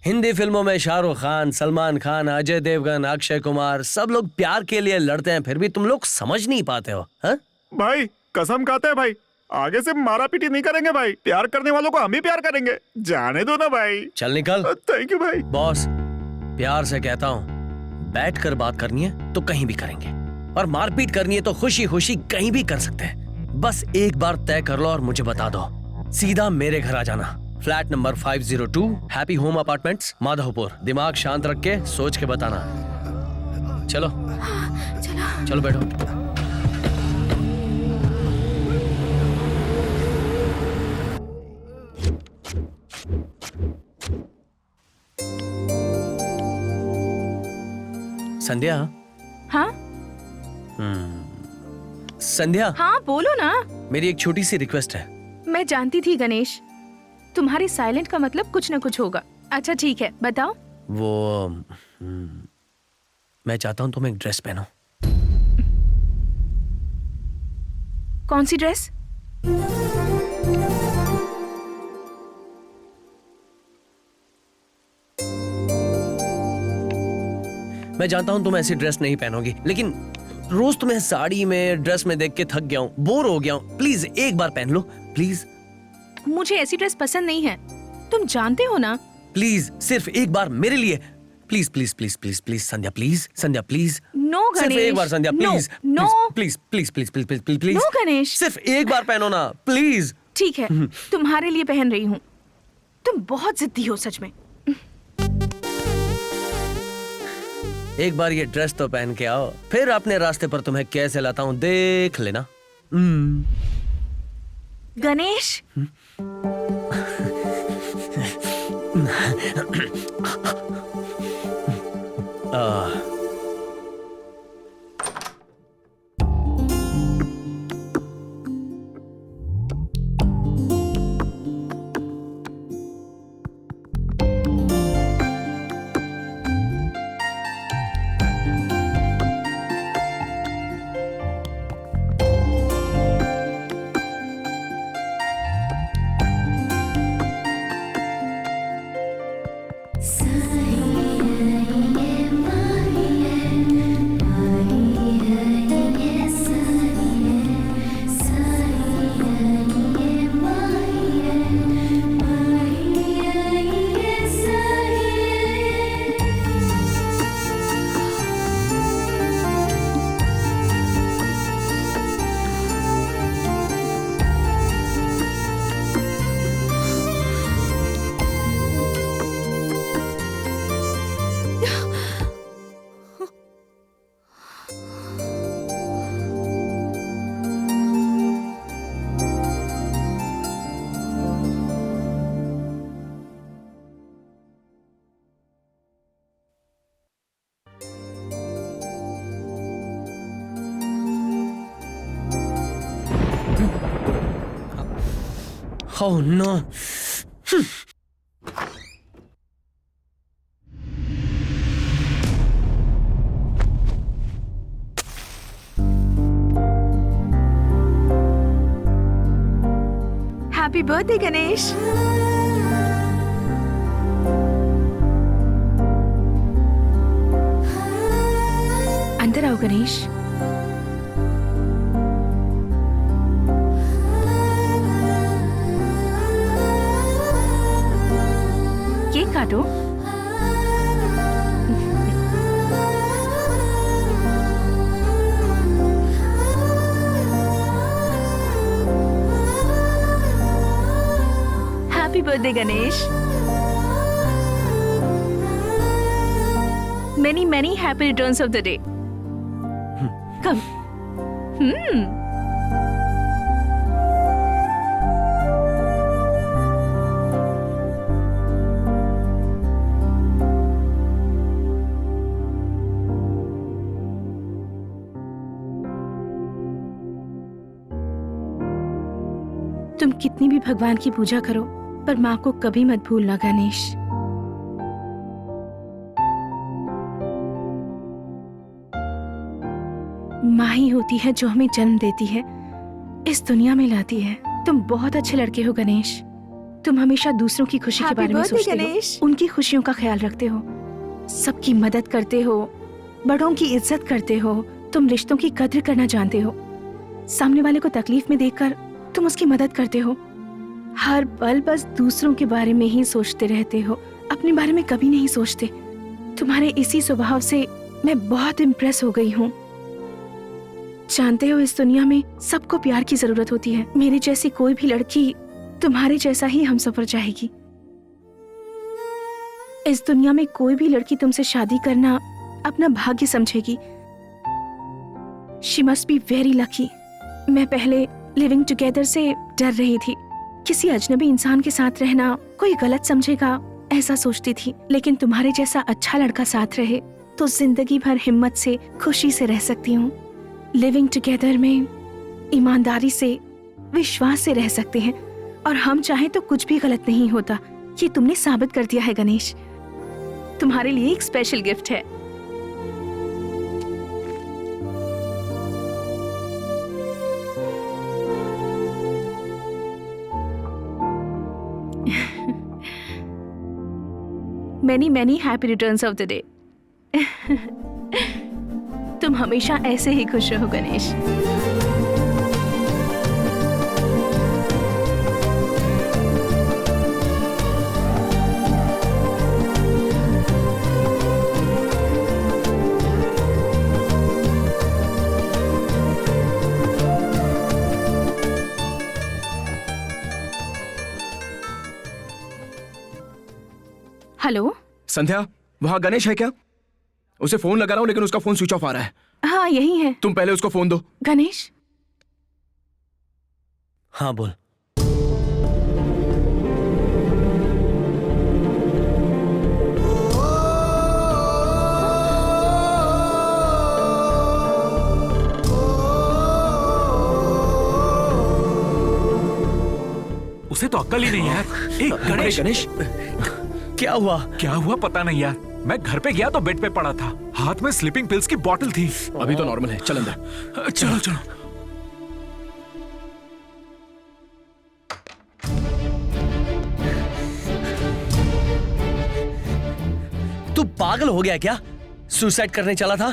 हिंदी फिल्मों में शाहरुख खान, सलमान खान, अजय देवगन, अक्षय कुमार सब लोग प्यार के लिए लड़ते हैं, फिर भी तुम लोग समझ नहीं पाते हो। हा? भाई कसम खाते हैं भाई, आगे से मारा पीटी नहीं करेंगे भाई। प्यार करने वालों को हम ही प्यार करेंगे, जाने दो ना भाई। चल निकल। थैंक यू भाई। बॉस प्यार से कहता हूँ, बैठ कर बात करनी है तो कहीं भी करेंगे, और मारपीट करनी है तो खुशी खुशी कहीं भी कर सकते हैं। बस एक बार तय कर लो और मुझे बता दो, सीधा मेरे घर आ जाना। Flat number 502, happy home apartments, Madhavpur. दिमाग शांत रख के सोच के बताना। चलो चलो बैठो। संध्या। हाँ संध्या। हाँ बोलो ना। मेरी एक छोटी सी रिक्वेस्ट है। मैं जानती थी गणेश, तुम्हारी साइलेंट का मतलब कुछ न कुछ होगा। अच्छा ठीक है, बताओ। वो मैं चाहता हूँ तुम एक ड्रेस पहनो। कौन सी ड्रेस? मैं जानता हूँ तुम ऐसी ड्रेस नहीं पहनोगी, लेकिन रोज तुम्हें साड़ी में, ड्रेस में देख के थक गया हूँ, बोर हो गया हूँ। प्लीज एक बार पहन लो प्लीज। मुझे ऐसी ड्रेस पसंद नहीं है, तुम जानते हो ना। प्लीज सिर्फ एक बार मेरे लिए, please please please please please Sandhya, please Sandhya please. No Ganesh, सिर्फ एक बार Sandhya please. No please please please please please please please. No Ganesh, सिर्फ एक बार पहनो ना प्लीज। ठीक है तुम्हारे लिए पहन रही हूँ। तुम बहुत जिद्दी हो सच में। एक बार ये ड्रेस तो पहन के आओ, फिर अपने रास्ते पर तुम्हें कैसे लाता हूँ देख लेना। Ganesh Oh no. Happy birthday Ganesh. अंदर आओ गणेश। केक काटो। Happy birthday Ganesh. Many, many happy returns of the day. Come. तुम कितनी भी भगवान की पूजा करो, पर माँ को कभी मत भूलना गणेश। माँ ही होती है जो हमें जन्म देती है, इस दुनिया में लाती है। तुम बहुत अच्छे लड़के हो गणेश, तुम हमेशा दूसरों की खुशी के Happy बारे में birthday, सोचते गणेश। हो, उनकी खुशियों का ख्याल रखते हो, सबकी मदद करते हो, बड़ों की इज्जत करते हो, तुम रिश्तों की कद्र करना जानते हो, सामने वाले को तकलीफ में देखकर तुम उसकी मदद करते हो, हर पल बस दूसरों के बारे में ही सोचते रहते हो, अपने बारे में कभी नहीं सोचते। तुम्हारे इसी स्वभाव से मैं बहुत इम्प्रेस हो गई हूँ। जानते हो, इस दुनिया में सबको प्यार की जरूरत होती है। मेरी जैसी कोई भी लड़की तुम्हारे जैसा ही हमसफर चाहेगी। इस दुनिया में कोई भी लड़की तुमसे शादी करना अपना भाग्य समझेगी। She must be very lucky. मैं पहले लिविंग टुगेदर से डर रही थी, किसी अजनबी इंसान के साथ रहना कोई गलत समझेगा ऐसा सोचती थी, लेकिन तुम्हारे जैसा अच्छा लड़का साथ रहे तो जिंदगी भर हिम्मत से खुशी से रह सकती हूँ। लिविंग टुगेदर में ईमानदारी से, विश्वास से रह सकते हैं, और हम चाहे तो कुछ भी गलत नहीं होता। ये तुमने साबित कर दिया है गणेश। तुम्हारे लिए एक स्पेशल गिफ्ट है। many happy returns of the day। तुम हमेशा ऐसे ही खुश रहो गणेश। हेलो संध्या, वहाँ गणेश है क्या? उसे फोन लगा रहा हूँ लेकिन उसका फोन स्विच ऑफ आ रहा है। हाँ यही है। तुम पहले उसको फोन दो। गणेश। हाँ बोल। उसे तो अक्ल ही नहीं है यार। गणेश, गणेश क्या हुआ? क्या हुआ पता नहीं यार। मैं घर पे गया तो बेड पे पड़ा था, हाथ में स्लीपिंग पिल्स की बोतल थी। अभी तो नॉर्मल है, चल अंदर। चलो चलो। तू पागल हो गया क्या? सुसाइड करने चला था?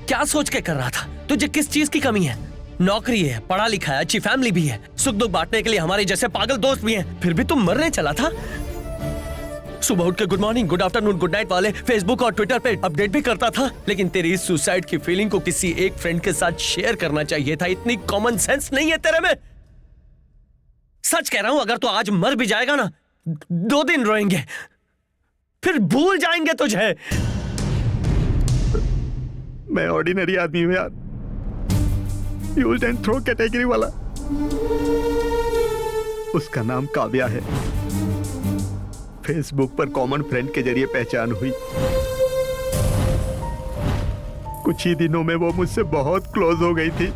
क्या सोच के कर रहा था? तुझे किस चीज की कमी है? नौकरी है, पढ़ा लिखा है, अच्छी फैमिली भी है, सुख दुख बांटने के लिए हमारे जैसे पागल दोस्त भी हैं, फिर भी तुम मरने चला था। सुबह उठ के good morning, good afternoon, good night वाले फेसबुक और ट्विटर पे अपडेट भी करता था, लेकिन तेरी इस सुसाइड की फीलिंग को किसी एक फ्रेंड के साथ शेयर करना चाहिए था। इतनी कॉमन सेंस नहीं है तेरे में। सच कह रहा हूं, अगर तू आज मर भी जाएगा ना, 2 दिन रोएंगे, फिर भूल जाएंगे तुझे। मैं ऑर्डिनरी आदमी हूं यार, यूज एंड थ्रो कैटेगरी वाला। उसका नाम काव्या है, फेसबुक पर कॉमन फ्रेंड के जरिए पहचान हुई। कुछ ही दिनों में वो मुझसे बहुत क्लोज हो गई थी।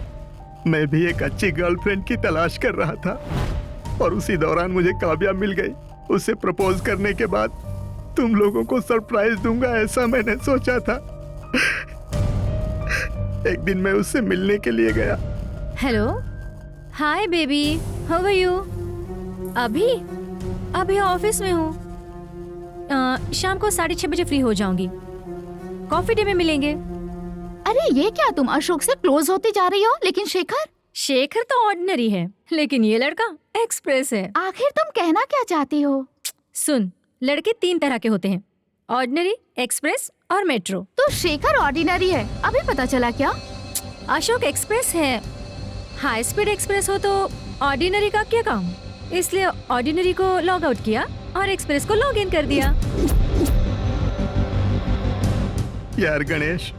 मैं भी एक अच्छी गर्लफ्रेंड की तलाश कर रहा था और उसी दौरान मुझे काव्या मिल गई। उसे प्रपोज करने के बाद तुम लोगों को सरप्राइज दूंगा ऐसा मैंने सोचा था। एक दिन मैं उससे मिलने के लिए गया। Hello, hi baby, how are you? अभी ऑफिस में हूँ। शाम को 6:30 बजे फ्री हो जाऊंगी। कॉफी डे में मिलेंगे। अरे ये क्या, तुम अशोक से क्लोज होती जा रही हो, लेकिन शेखर तो ऑर्डिनरी है, लेकिन ये लड़का एक्सप्रेस है। आखिर तुम कहना क्या चाहती हो? सुन, लड़के 3 तरह के होते हैं, ऑर्डिनरी, एक्सप्रेस और मेट्रो। तो शेखर ऑर्डिनरी है, अभी पता चला क्या? अशोक एक्सप्रेस है। हाई स्पीड एक्सप्रेस हो तो ऑर्डिनरी का क्या काम, इसलिए ऑर्डिनरी को लॉग आउट किया और एक्सप्रेस को लॉग इन कर दिया। यार गणेश,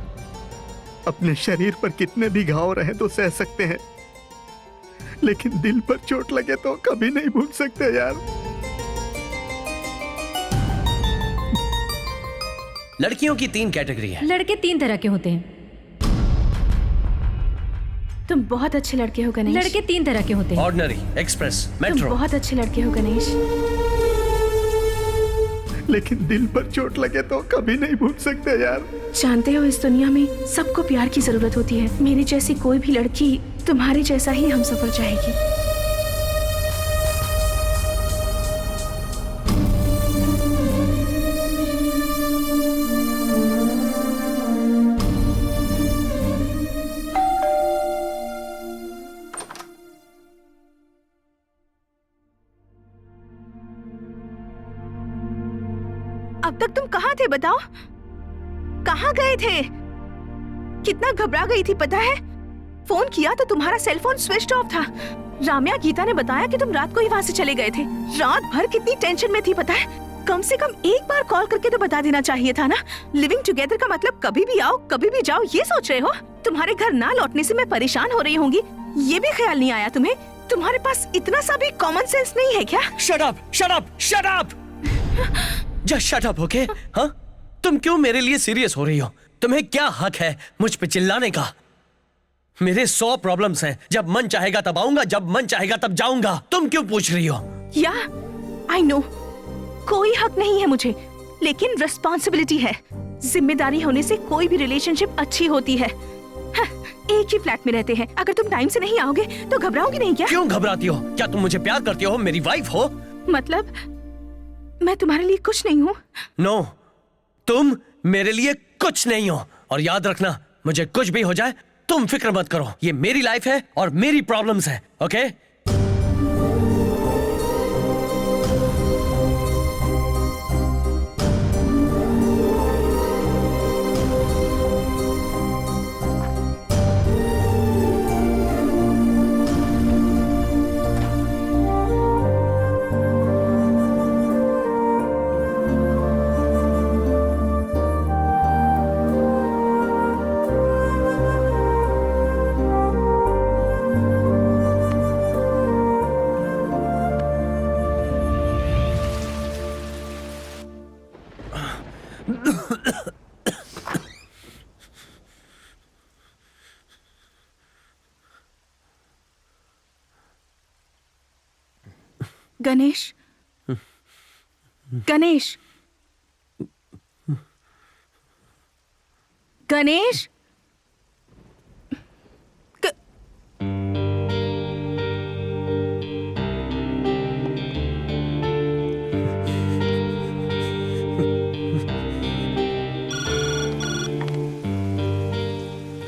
अपने शरीर पर कितने भी घाव रहे तो सह सकते हैं, लेकिन दिल पर चोट लगे तो कभी नहीं भूल सकते यार। लड़कियों की 3 कैटेगरी है। लड़के 3 तरह के होते हैं। तुम बहुत अच्छे लड़के हो गणेश। लड़के 3 तरह के होते हैं, ऑर्डिनरी, एक्सप्रेस, तुम मेट्रो। बहुत अच्छे लड़के हो गणेश। लेकिन दिल पर चोट लगे तो कभी नहीं भूल सकते यार। जानते हो, इस दुनिया में सबको प्यार की जरूरत होती है। मेरी जैसी कोई भी लड़की तुम्हारे जैसा ही हमसफर चाहेगी। अब तक तुम कहाँ थे बताओ? कहाँ गए थे? कितना घबरा गई थी पता है? फोन किया तो तुम्हारा सेल फोन स्विच ऑफ था। राम्या गीता ने बताया कि तुम रात को ही वहाँ से चले गए थे। रात भर कितनी टेंशन में थी पता है? कम से कम एक बार कॉल करके तो बता देना चाहिए था ना। लिविंग टुगेदर का मतलब कभी भी आओ कभी भी जाओ ये सोच रहे हो? तुम्हारे घर ना लौटने से मैं परेशान हो रही होंगी ये भी ख्याल नहीं आया तुम्हें? तुम्हारे पास इतना सा भी कॉमन सेंस नहीं है क्या? Shut up, shut up, shut up! Just shut up, okay? हाँ? तुम क्यों मेरे लिए सीरियस हो रही हो? तुम्हें क्या हक है मुझ पे चिल्लाने का? मेरे 100 प्रॉब्लम्स हैं। जब मन चाहेगा तब आऊंगा, जब मन चाहेगा तब जाऊंगा। तुम क्यों पूछ रही हो? या आई नो कोई हक नहीं है मुझे, लेकिन रिस्पॉन्सिबिलिटी है। जिम्मेदारी होने से कोई भी रिलेशनशिप अच्छी होती है। हाँ, एक ही फ्लैट में रहते हैं। अगर तुम टाइम से नहीं आओगे तो घबराओगी नहीं क्या? क्यों घबराती हो? क्या तुम मुझे प्यार करती हो? मेरी वाइफ हो? मतलब मैं तुम्हारे लिए कुछ नहीं हूँ? नो, तुम मेरे लिए कुछ नहीं हो। और याद रखना, मुझे कुछ भी हो जाए तुम फिक्र मत करो। ये मेरी लाइफ है और मेरी प्रॉब्लम्स है, ओके? गणेश, गणेश, गणेश,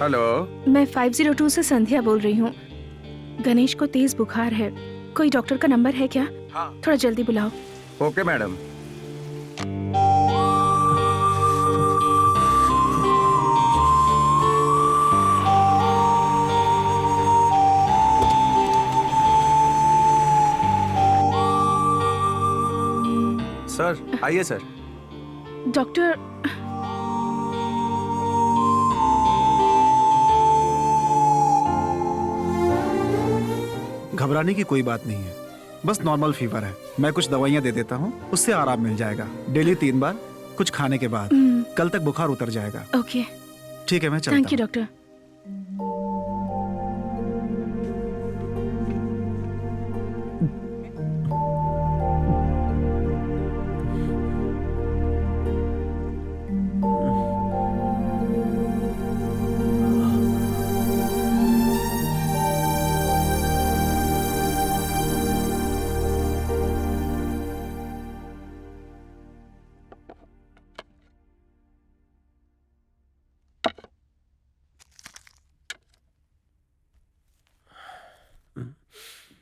हेलो, मैं 502 से संध्या बोल रही हूँ। गणेश को तेज बुखार है, कोई डॉक्टर का नंबर है क्या? हाँ। थोड़ा जल्दी बुलाओ। Okay madam. सर आइए सर। डॉक्टर, घबराने की कोई बात नहीं है, बस नॉर्मल फीवर है। मैं कुछ दवाइयाँ दे देता हूँ, उससे आराम मिल जाएगा। डेली 3 बार, कुछ खाने के बाद। कल तक बुखार उतर जाएगा। ओके, ठीक है, मैं चलता हूँ। Thank you doctor.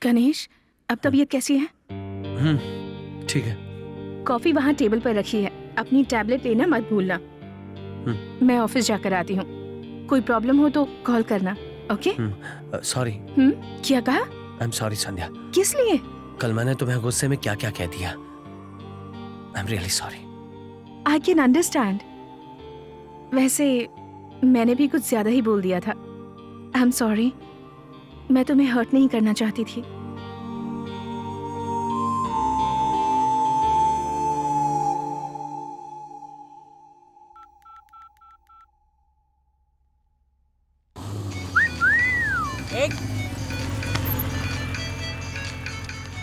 गणेश, अब तबीयत कैसी है? ठीक है। कॉफी वहाँ टेबल पर रखी है, अपनी टैबलेट लेना मत भूलना। मैं ऑफिस जाकर आती हूँ, कोई प्रॉब्लम हो तो कॉल करना, ओके? सॉरी। क्या कहा? आई एम सॉरी संध्या। किस लिए? कल मैंने तुम्हें गुस्से में क्या क्या कह दिया। I am really sorry. I can understand. वैसे मैंने भी कुछ ज्यादा ही बोल दिया था। आई एम सॉरी, मैं तुम्हें हर्ट नहीं करना चाहती थी।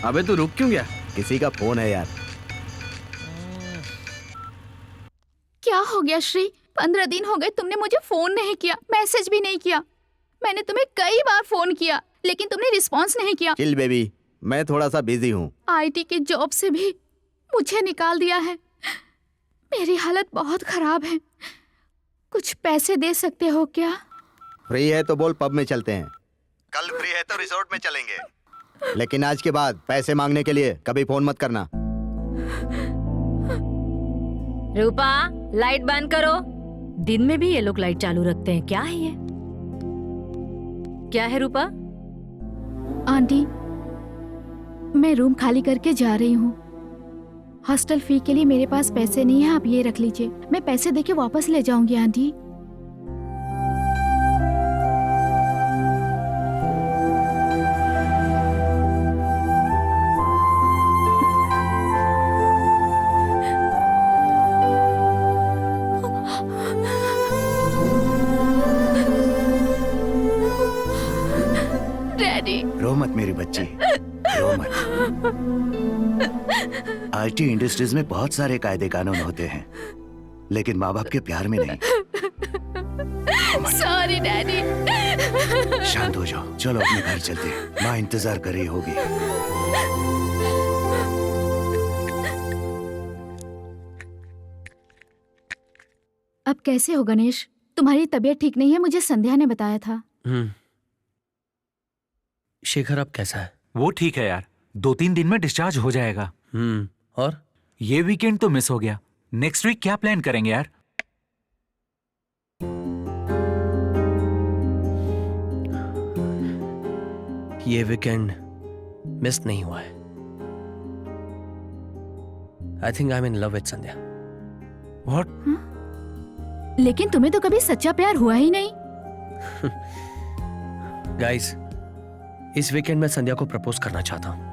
अबे तू रुक क्यों गया? किसी का फोन है यार। क्या हो गया श्री? 15 दिन हो गए तुमने मुझे फोन नहीं किया, मैसेज भी नहीं किया। मैंने तुम्हें कई बार फोन किया लेकिन तुमने रिस्पॉन्स नहीं किया। चिल बेबी, मैं थोड़ा सा बिजी हूँ। आईटी की जॉब से भी मुझे निकाल दिया है। मेरी हालत बहुत खराब है, कुछ पैसे दे सकते हो क्या? फ्री है तो बोल, पब में चलते हैं। कल फ्री है तो रिसोर्ट में चलेंगे, लेकिन आज के बाद पैसे मांगने के लिए कभी फोन मत करना। रूपा, लाइट बंद करो। दिन में भी ये लोग लाइट चालू रखते हैं, क्या है ये? क्या है रूपा? आंटी, मैं रूम खाली करके जा रही हूँ। हॉस्टल फी के लिए मेरे पास पैसे नहीं है, आप ये रख लीजिए। मैं पैसे देके वापस ले जाऊंगी आंटी। डैडी, रो मत मेरी बच्ची, रो मत। आईटी इंडस्ट्रीज में बहुत सारे कायदे कानून होते हैं, लेकिन माँ बाप के प्यार में नहीं। Sorry daddy. शांत हो जाओ, चलो अपने घर चलते हैं। माँ इंतजार कर रही होगी। अब कैसे हो गणेश? तुम्हारी तबीयत ठीक नहीं है, मुझे संध्या ने बताया था। शेखर अब कैसा है? वो ठीक है यार, 2-3 दिन में डिस्चार्ज हो जाएगा। और ये वीकेंड तो मिस हो गया। नेक्स्ट वीक क्या प्लान करेंगे यार? ये वीकेंड मिस नहीं हुआ है। I think I am in love with Sandhya. What? लेकिन तुम्हें तो कभी सच्चा प्यार हुआ ही नहीं। गाइस, इस वीकेंड मैं संध्या को प्रपोज करना चाहता हूं।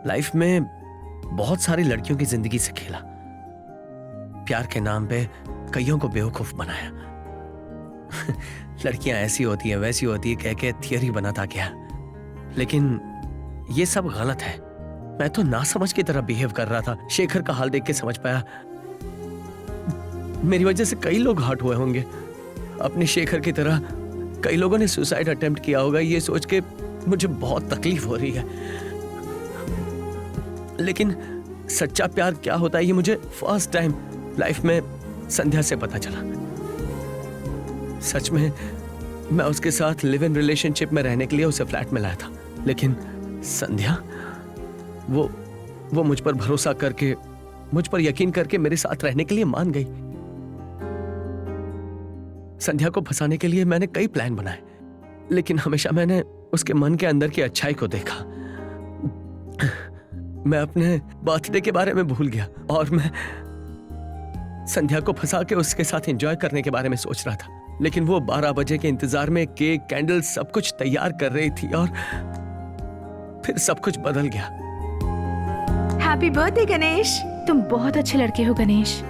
लाइफ में बहुत सारी लड़कियों की जिंदगी से खेला, प्यार के नाम पे कईयों को बेवकूफ बनाया। लड़कियां ऐसी होती हैं, वैसी होती है कह के थियरी बनाता गया, लेकिन ये सब गलत है। मैं तो नासमझ की तरह बिहेव कर रहा था। शेखर का हाल देख के समझ पाया मेरी वजह से कई लोग हर्ट हुए होंगे। अपने शेखर की तरह कई लोगों ने सुसाइड अटेम्प्ट किया होगा, ये सोच के मुझे बहुत तकलीफ हो रही है। लेकिन सच्चा प्यार क्या होता है ये मुझे फर्स्ट टाइम लाइफ में संध्या से पता चला। सच में मैं उसके साथ लिव इन रिलेशनशिप में रहने के लिए उसे फ्लैट में लाया था, लेकिन संध्या वो मुझ पर भरोसा करके, मुझ पर यकीन करके मेरे साथ रहने के लिए मान गई। संध्या को फंसाने के लिए मैंने कई प्लान बनाए, लेकिन हमेशा मैंने उसके मन के अंदर की अच्छाई को देखा। मैं अपने बर्थडे के बारे में भूल गया और मैं संध्या को फंसा के उसके साथ एंजॉय करने के बारे में सोच रहा था। लेकिन वो 12 बजे के इंतजार में केक, कैंडल सब कुछ तैयार कर रही थी और फिर सब कुछ बदल गया। Happy birthday Ganesh. तुम बहुत अच्छे लड़के हो गणेश।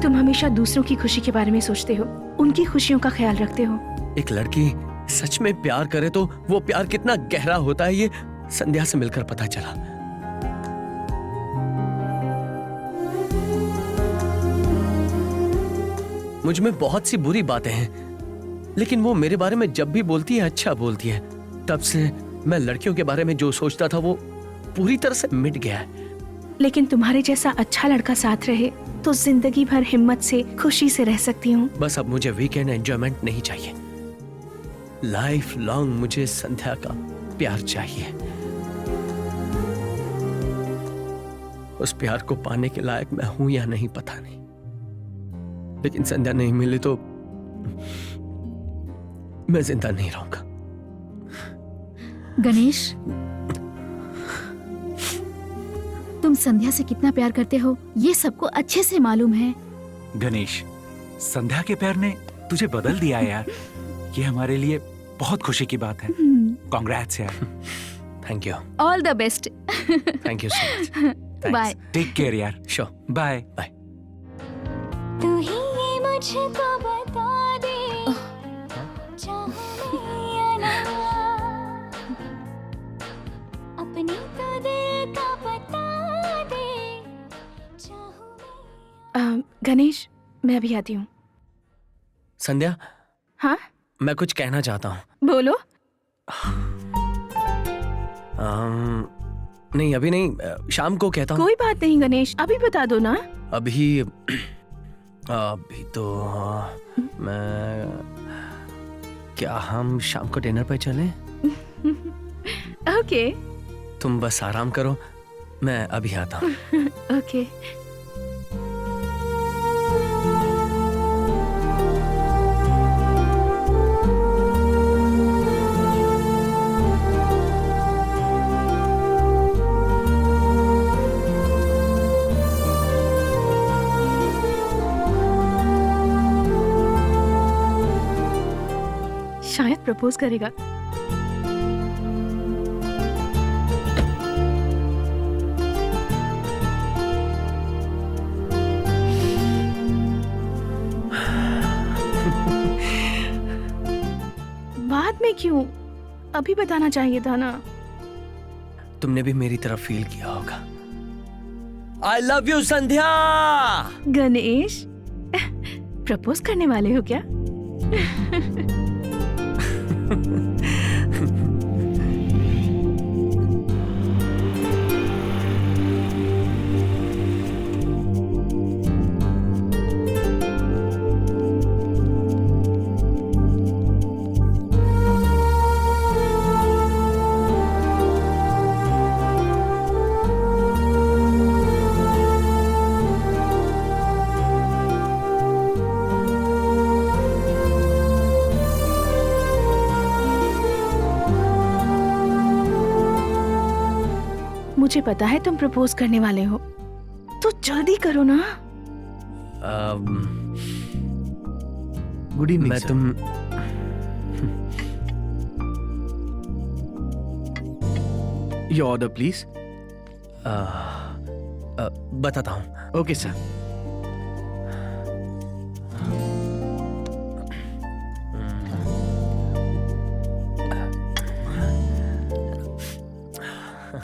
तुम हमेशा दूसरों की खुशी के बारे में सोचते हो, उनकी खुशियों का ख्याल रखते हो। एक लड़की सच में प्यार करे तो वो प्यार कितना गहरा होता है, ये संध्या से मिलकर पता चला। मुझ में बहुत सी बुरी बातें हैं, लेकिन वो मेरे बारे में जब भी बोलती है अच्छा बोलती है। तब से मैं लड़कियों के बारे में जो सोचता था वो पूरी तरह से मिट गया है। लेकिन तुम्हारे जैसा अच्छा लड़का साथ रहे तो जिंदगी भर हिम्मत से, खुशी से रह सकती हूँ। बस अब मुझे वीकेंड एंजॉयमेंट नहीं चाहिए, लाइफ लॉन्ग मुझे संध्या का प्यार चाहिए। उस प्यार को पाने के लायक मैं हूं या नहीं पता नहीं, लेकिन संध्या नहीं मिले तो मैं जिंदा नहीं रहूंगा। गणेश, तुम संध्या से कितना प्यार करते हो ये सबको अच्छे से मालूम है। गणेश, संध्या के प्यार ने तुझे बदल दिया है यार। ये हमारे लिए बहुत खुशी की बात है। कांग्रेट्स यार। Thank you. All the best. Thank you so much. Bye. Take care यार। श्योर। Bye bye. तू ही ये मुझको बता दे, चाहूं या ना, अपनी तो दिल का बता दे, गणेश, मैं अभी आती हूँ। संध्या। हाँ? मैं कुछ कहना चाहता हूँ। बोलो। नहीं अभी नहीं, शाम को कहता हूँ। कोई बात नहीं गणेश, अभी बता दो ना। अभी तो मैं, क्या हम शाम को डिनर पे चलें? ओके। तुम बस आराम करो, मैं अभी आता हूँ। ओके। शायद प्रपोज करेगा। बाद में क्यों? अभी बताना चाहिए था ना। तुमने भी मेरी तरफ फील किया होगा। I love you Sandhya. Ganesh, propose करने वाले हो क्या? मुझे पता है तुम प्रपोज करने वाले हो, तो जल्दी करो ना। Good evening. मैं तुम योर ऑर्डर प्लीज। बताता हूँ। Okay sir.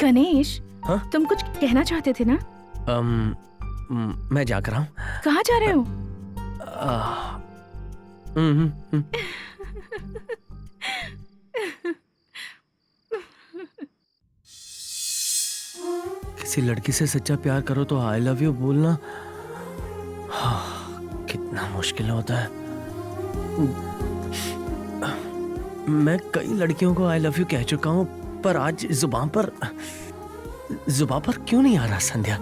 गणेश, हाँ? तुम कुछ कहना चाहते थे ना? मैं जाकर हूँ। कहाँ जा रहे हो? किसी लड़की से सच्चा प्यार करो तो आई लव यू बोलना कितना मुश्किल होता है। मैं कई लड़कियों को आई लव यू कह चुका हूँ, पर आज जुबान पर क्यों नहीं आ रहा संध्या?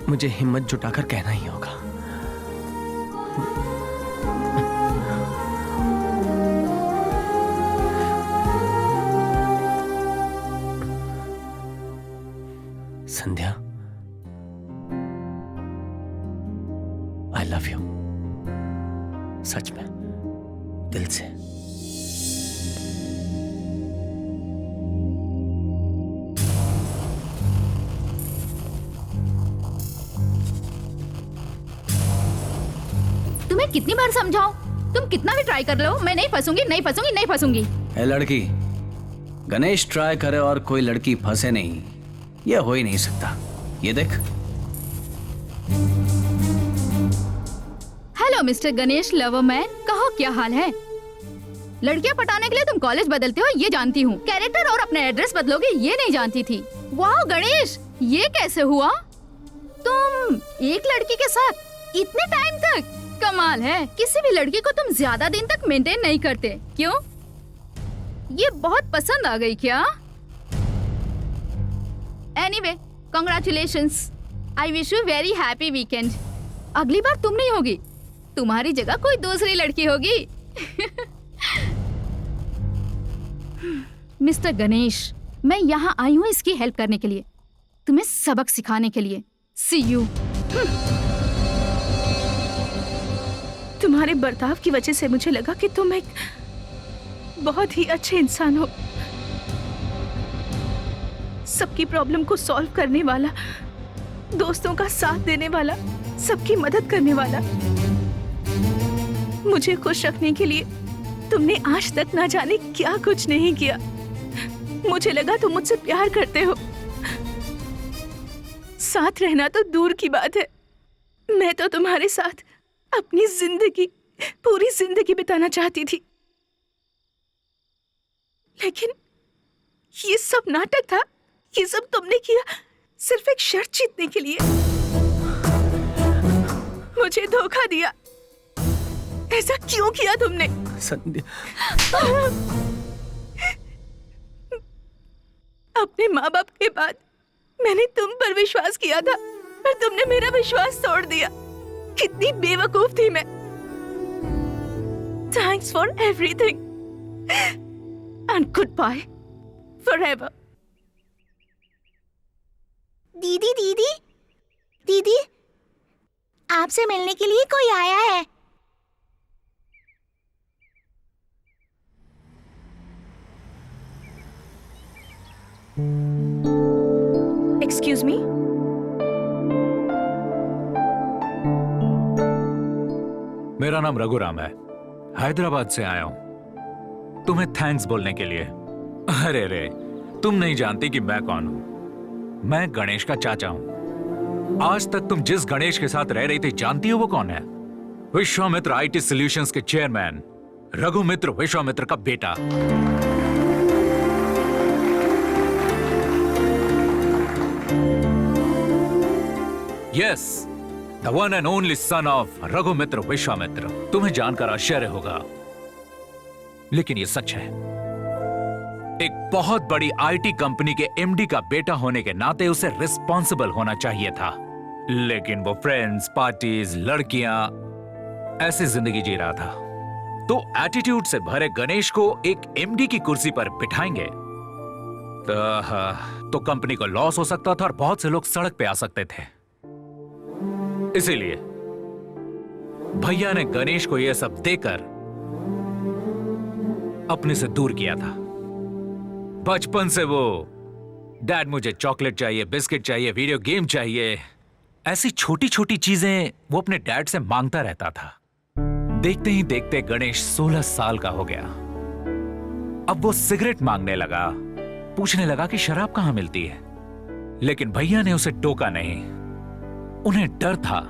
मुझे हिम्मत जुटाकर कहना ही होगा। संध्या, आई लव यू, सच में, दिल से। तुम्हें कितनी बार समझाऊं? तुम कितना भी ट्राई कर लो, मैं नहीं फंसूंगी, नहीं फंसूंगी, नहीं फंसूंगी। ए लड़की, गणेश ट्राई करे और कोई लड़की फंसे नहीं, यह हो ही नहीं सकता। ये देख। Hello mister Ganesh lover man, कहो क्या हाल है? लड़कियां पटाने के लिए तुम कॉलेज बदलते हो ये जानती हूँ, कैरेक्टर और अपना एड्रेस बदलोगे ये नहीं जानती थी। वाह गणेश, ये कैसे हुआ? तुम एक लड़की के साथ इतने टाइम तक? कमाल है, किसी भी लड़की को तुम ज्यादा दिन तक मेंटेन नहीं करते, क्यों? ये बहुत पसंद आ गई क्या? Anyway, congratulations, I wish you very happy weekend. अगली बार तुम नहीं होगी, तुम्हारी जगह कोई दूसरी लड़की होगी। मिस्टर गणेश, मैं यहाँ आई हूँ इसकी हेल्प करने के लिए, तुम्हें सबक सिखाने के लिए। सी यू। तुम्हारे बर्ताव की वजह से मुझे लगा कि तुम एक बहुत ही अच्छे इंसान हो, सबकी प्रॉब्लम को सॉल्व करने वाला, दोस्तों का साथ देने वाला, सबकी मदद करने वाला। मुझे खुश रखने के लिए तुमने आज तक ना जाने क्या कुछ नहीं किया। मुझे लगा तुम मुझसे प्यार करते हो, साथ रहना तो दूर की बात है, मैं तो तुम्हारे साथ अपनी जिंदगी, पूरी जिंदगी बिताना चाहती थी। लेकिन ये सब नाटक था, ये सब तुमने किया सिर्फ एक शर्त जीतने के लिए। मुझे धोखा दिया, ऐसा क्यों किया तुमने? संध्या, अपने माँ बाप के बाद मैंने तुम पर विश्वास किया था, पर तुमने मेरा विश्वास तोड़ दिया। कितनी बेवकूफ थी मैं। Thanks for everything and good bye forever. दीदी दीदी दीदी, आपसे मिलने के लिए कोई आया है। एक्सक्यूज मी, मेरा नाम रघुराम है, हैदराबाद से आया हूं तुम्हें थैंक्स बोलने के लिए। अरे रे, तुम नहीं जानती कि मैं कौन हूं। मैं गणेश का चाचा हूं। आज तक तुम जिस गणेश के साथ रह रही थी जानती हो वो कौन है? विश्वामित्र आईटी सॉल्यूशंस के चेयरमैन रघुमित्र विश्वामित्र का बेटा। Yes, the one and only son of Raghumitra Vishwamitra. तुम्हें जानकर आश्चर्य होगा, लेकिन ये सच है। एक बहुत बड़ी आईटी कंपनी के एमडी का बेटा होने के नाते उसे रिस्पॉन्सिबल होना चाहिए था, लेकिन वो फ्रेंड्स, पार्टीज, लड़कियां, ऐसी जिंदगी जी रहा था। तो एटीट्यूड से भरे गणेश को एक एमडी की कुर्सी पर बिठाएंगे तो कंपनी को लॉस हो सकता था और बहुत से लोग सड़क पे आ सकते थे। इसीलिए भैया ने गणेश को यह सब देकर अपने से दूर किया था। बचपन से वो डैड मुझे चॉकलेट चाहिए, बिस्किट चाहिए, वीडियो गेम चाहिए, ऐसी छोटी छोटी चीजें वो अपने डैड से मांगता रहता था। देखते ही देखते गणेश 16 साल का हो गया। अब वो सिगरेट मांगने लगा, पूछने लगा कि शराब कहां मिलती है, लेकिन भैया ने उसे टोका नहीं। उन्हें डर था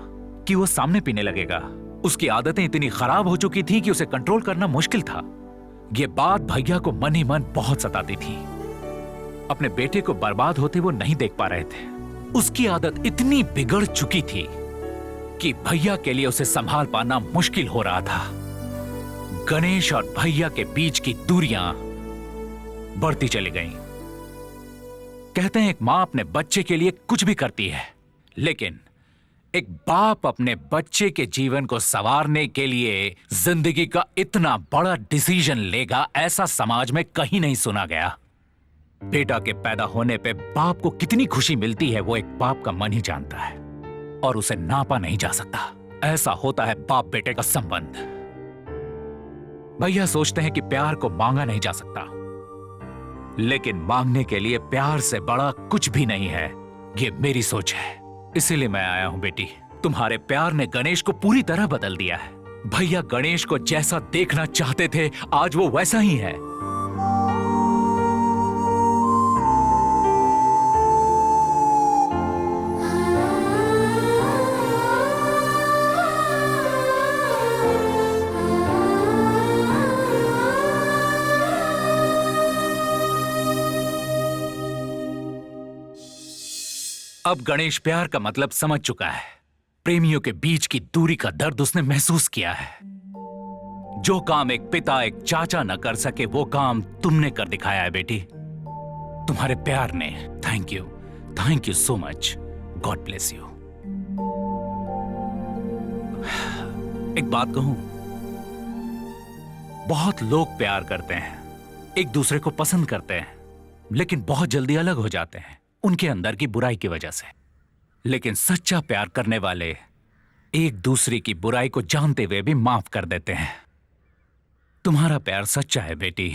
कि वो सामने पीने लगेगा। उसकी आदतें इतनी खराब हो चुकी थी कि उसे कंट्रोल करना मुश्किल था। ये बात भैया को मन ही मन बहुत सताती थी। अपने बेटे को बर्बाद होते वो नहीं देख पा रहे थे। उसकी आदत इतनी बिगड़ चुकी थी कि भैया के लिए उसे संभाल पाना मुश्किल हो रहा था। गणेश और भैया के बीच की दूरियां बढ़ती चली गईं। कहते हैं एक मां अपने बच्चे के लिए कुछ भी करती है, लेकिन एक बाप अपने बच्चे के जीवन को संवारने के लिए जिंदगी का इतना बड़ा डिसीजन लेगा, ऐसा समाज में कहीं नहीं सुना गया। बेटा के पैदा होने पे बाप को कितनी खुशी मिलती है वो एक बाप का मन ही जानता है, और उसे नापा नहीं जा सकता। ऐसा होता है बाप बेटे का संबंध। भैया सोचते हैं कि प्यार को मांगा नहीं जा सकता, लेकिन मांगने के लिए प्यार से बड़ा कुछ भी नहीं है। ये मेरी सोच है, इसीलिए मैं आया हूं बेटी। तुम्हारे प्यार ने गणेश को पूरी तरह बदल दिया है। भैया गणेश को जैसा देखना चाहते थे आज वो वैसा ही है। अब गणेश प्यार का मतलब समझ चुका है। प्रेमियों के बीच की दूरी का दर्द उसने महसूस किया है। जो काम एक पिता, एक चाचा न कर सके, वो काम तुमने कर दिखाया है बेटी। तुम्हारे प्यार ने। Thank you so much. God bless you. एक बात कहूं, बहुत लोग प्यार करते हैं, एक दूसरे को पसंद करते हैं, लेकिन बहुत जल्दी अलग हो जाते हैं उनके अंदर की बुराई की वजह से। लेकिन सच्चा प्यार करने वाले एक दूसरे की बुराई को जानते हुए भी माफ कर देते हैं। तुम्हारा प्यार सच्चा है बेटी,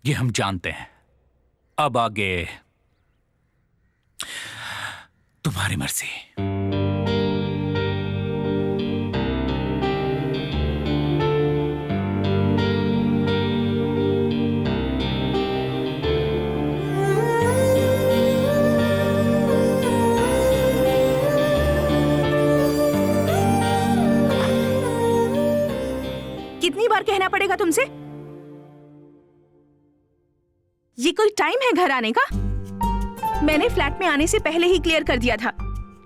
ये हम जानते हैं। अब आगे तुम्हारी मर्जी। कितनी बार कहना पड़ेगा तुमसे? ये कोई टाइम है घर आने का? मैंने फ्लैट में आने से पहले ही क्लियर कर दिया था,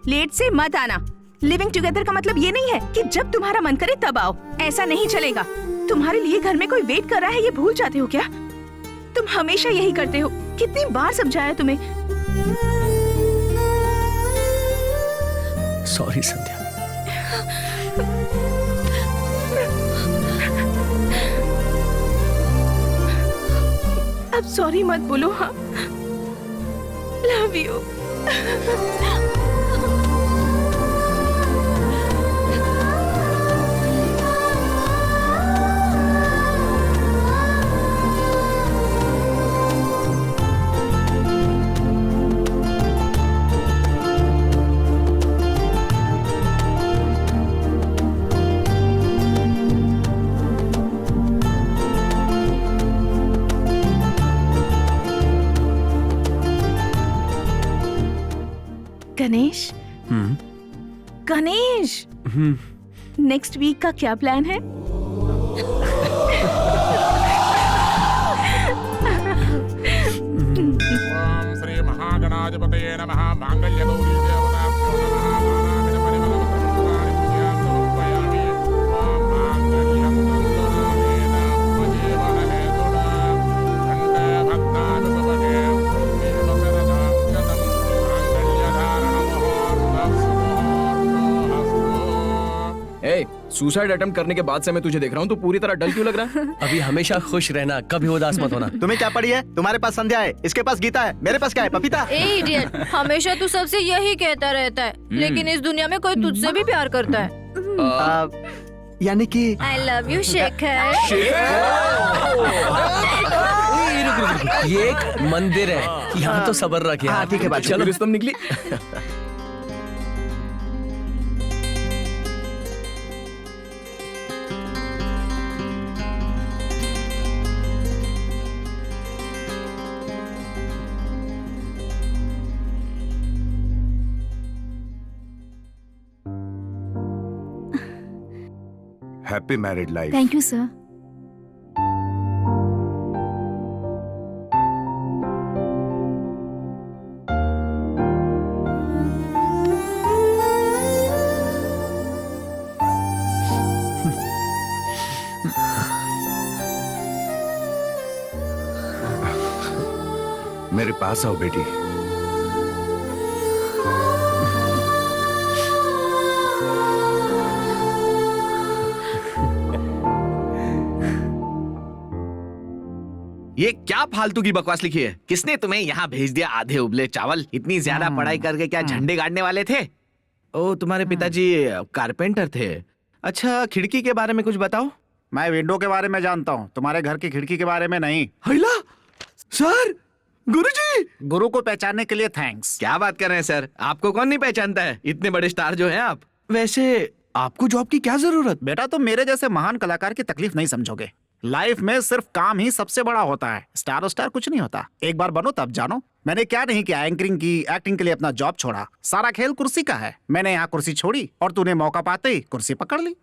लेट से मत आना। लिविंग टुगेदर का मतलब ये नहीं है कि जब तुम्हारा मन करे तब आओ। ऐसा नहीं चलेगा। तुम्हारे लिए घर में कोई वेट कर रहा है, ये भूल जाते हो क्या? तुम हमेशा यही करते हो। कितनी बार समझाया तुम्हें? सॉरी संध्या। अब सॉरी मत बोलो। हाँ, love you. Ganesh, Ganesh, next week का क्या प्लान है? ओम श्री महागणाधिपतये नमः। मांगल्यगौरी देवताभ्यो नमः। नानाविध परिमलपत्राणि पूजयामि समर्पयामि। ओम मांगल्यं तन्तुनानेन मम जीवनहेतुना कण्ठे भद्रामि सुभगे पुण्यमकरधां शतं मांगल्यधारणमुहूर्तः ए, सुसाइड अटेम्प्ट करने के बाद से मैं तुझे देख रहा हूँ, तू पूरी तरह डल क्यों लग रहा है? अभी हमेशा खुश रहना, कभी उदास मत होना। तुम्हें क्या पड़ी है? तुम्हारे पास संध्या है, इसके पास गीता है, मेरे पास क्या है? पपीता। ए इडियट, हमेशा तू सबसे यही कहता रहता है, लेकिन इस दुनिया में कोई तुझसे भी प्यार करता है। यानी कि आई लव यू शेखर। ये एक मंदिर है, यहाँ तो सबर रखिए। हाँ ठीक है बात, चलो रिस्तम निकली। Happy married life. Thank you sir. मेरे पास आओ बेटी। ये क्या फालतू की बकवास लिखी है? किसने तुम्हें यहाँ भेज दिया आधे उबले चावल? इतनी ज्यादा पढ़ाई करके क्या झंडे गाड़ने वाले थे? ओ, तुम्हारे पिताजी कारपेंटर थे। अच्छा, खिड़की के बारे में कुछ बताओ। मैं विंडो के बारे में जानता हूँ, तुम्हारे घर की खिड़की के बारे में नहीं। हैला सर, गुरुजी। गुरु को पहचानने के लिए थैंक्स। क्या बात कर रहे हैं सर, आपको कौन नहीं पहचानता है? इतने बड़े स्टार जो हैं आप। वैसे आपको जॉब की क्या जरूरत? बेटा, तुम मेरे जैसे महान कलाकार की तकलीफ नहीं समझोगे। लाइफ में सिर्फ काम ही सबसे बड़ा होता है, स्टार कुछ नहीं होता। एक बार बनो तब जानो। मैंने क्या नहीं किया, एंकरिंग की, एक्टिंग के लिए अपना जॉब छोड़ा। सारा खेल कुर्सी का है। मैंने यहाँ कुर्सी छोड़ी और तूने मौका पाते ही कुर्सी पकड़ ली।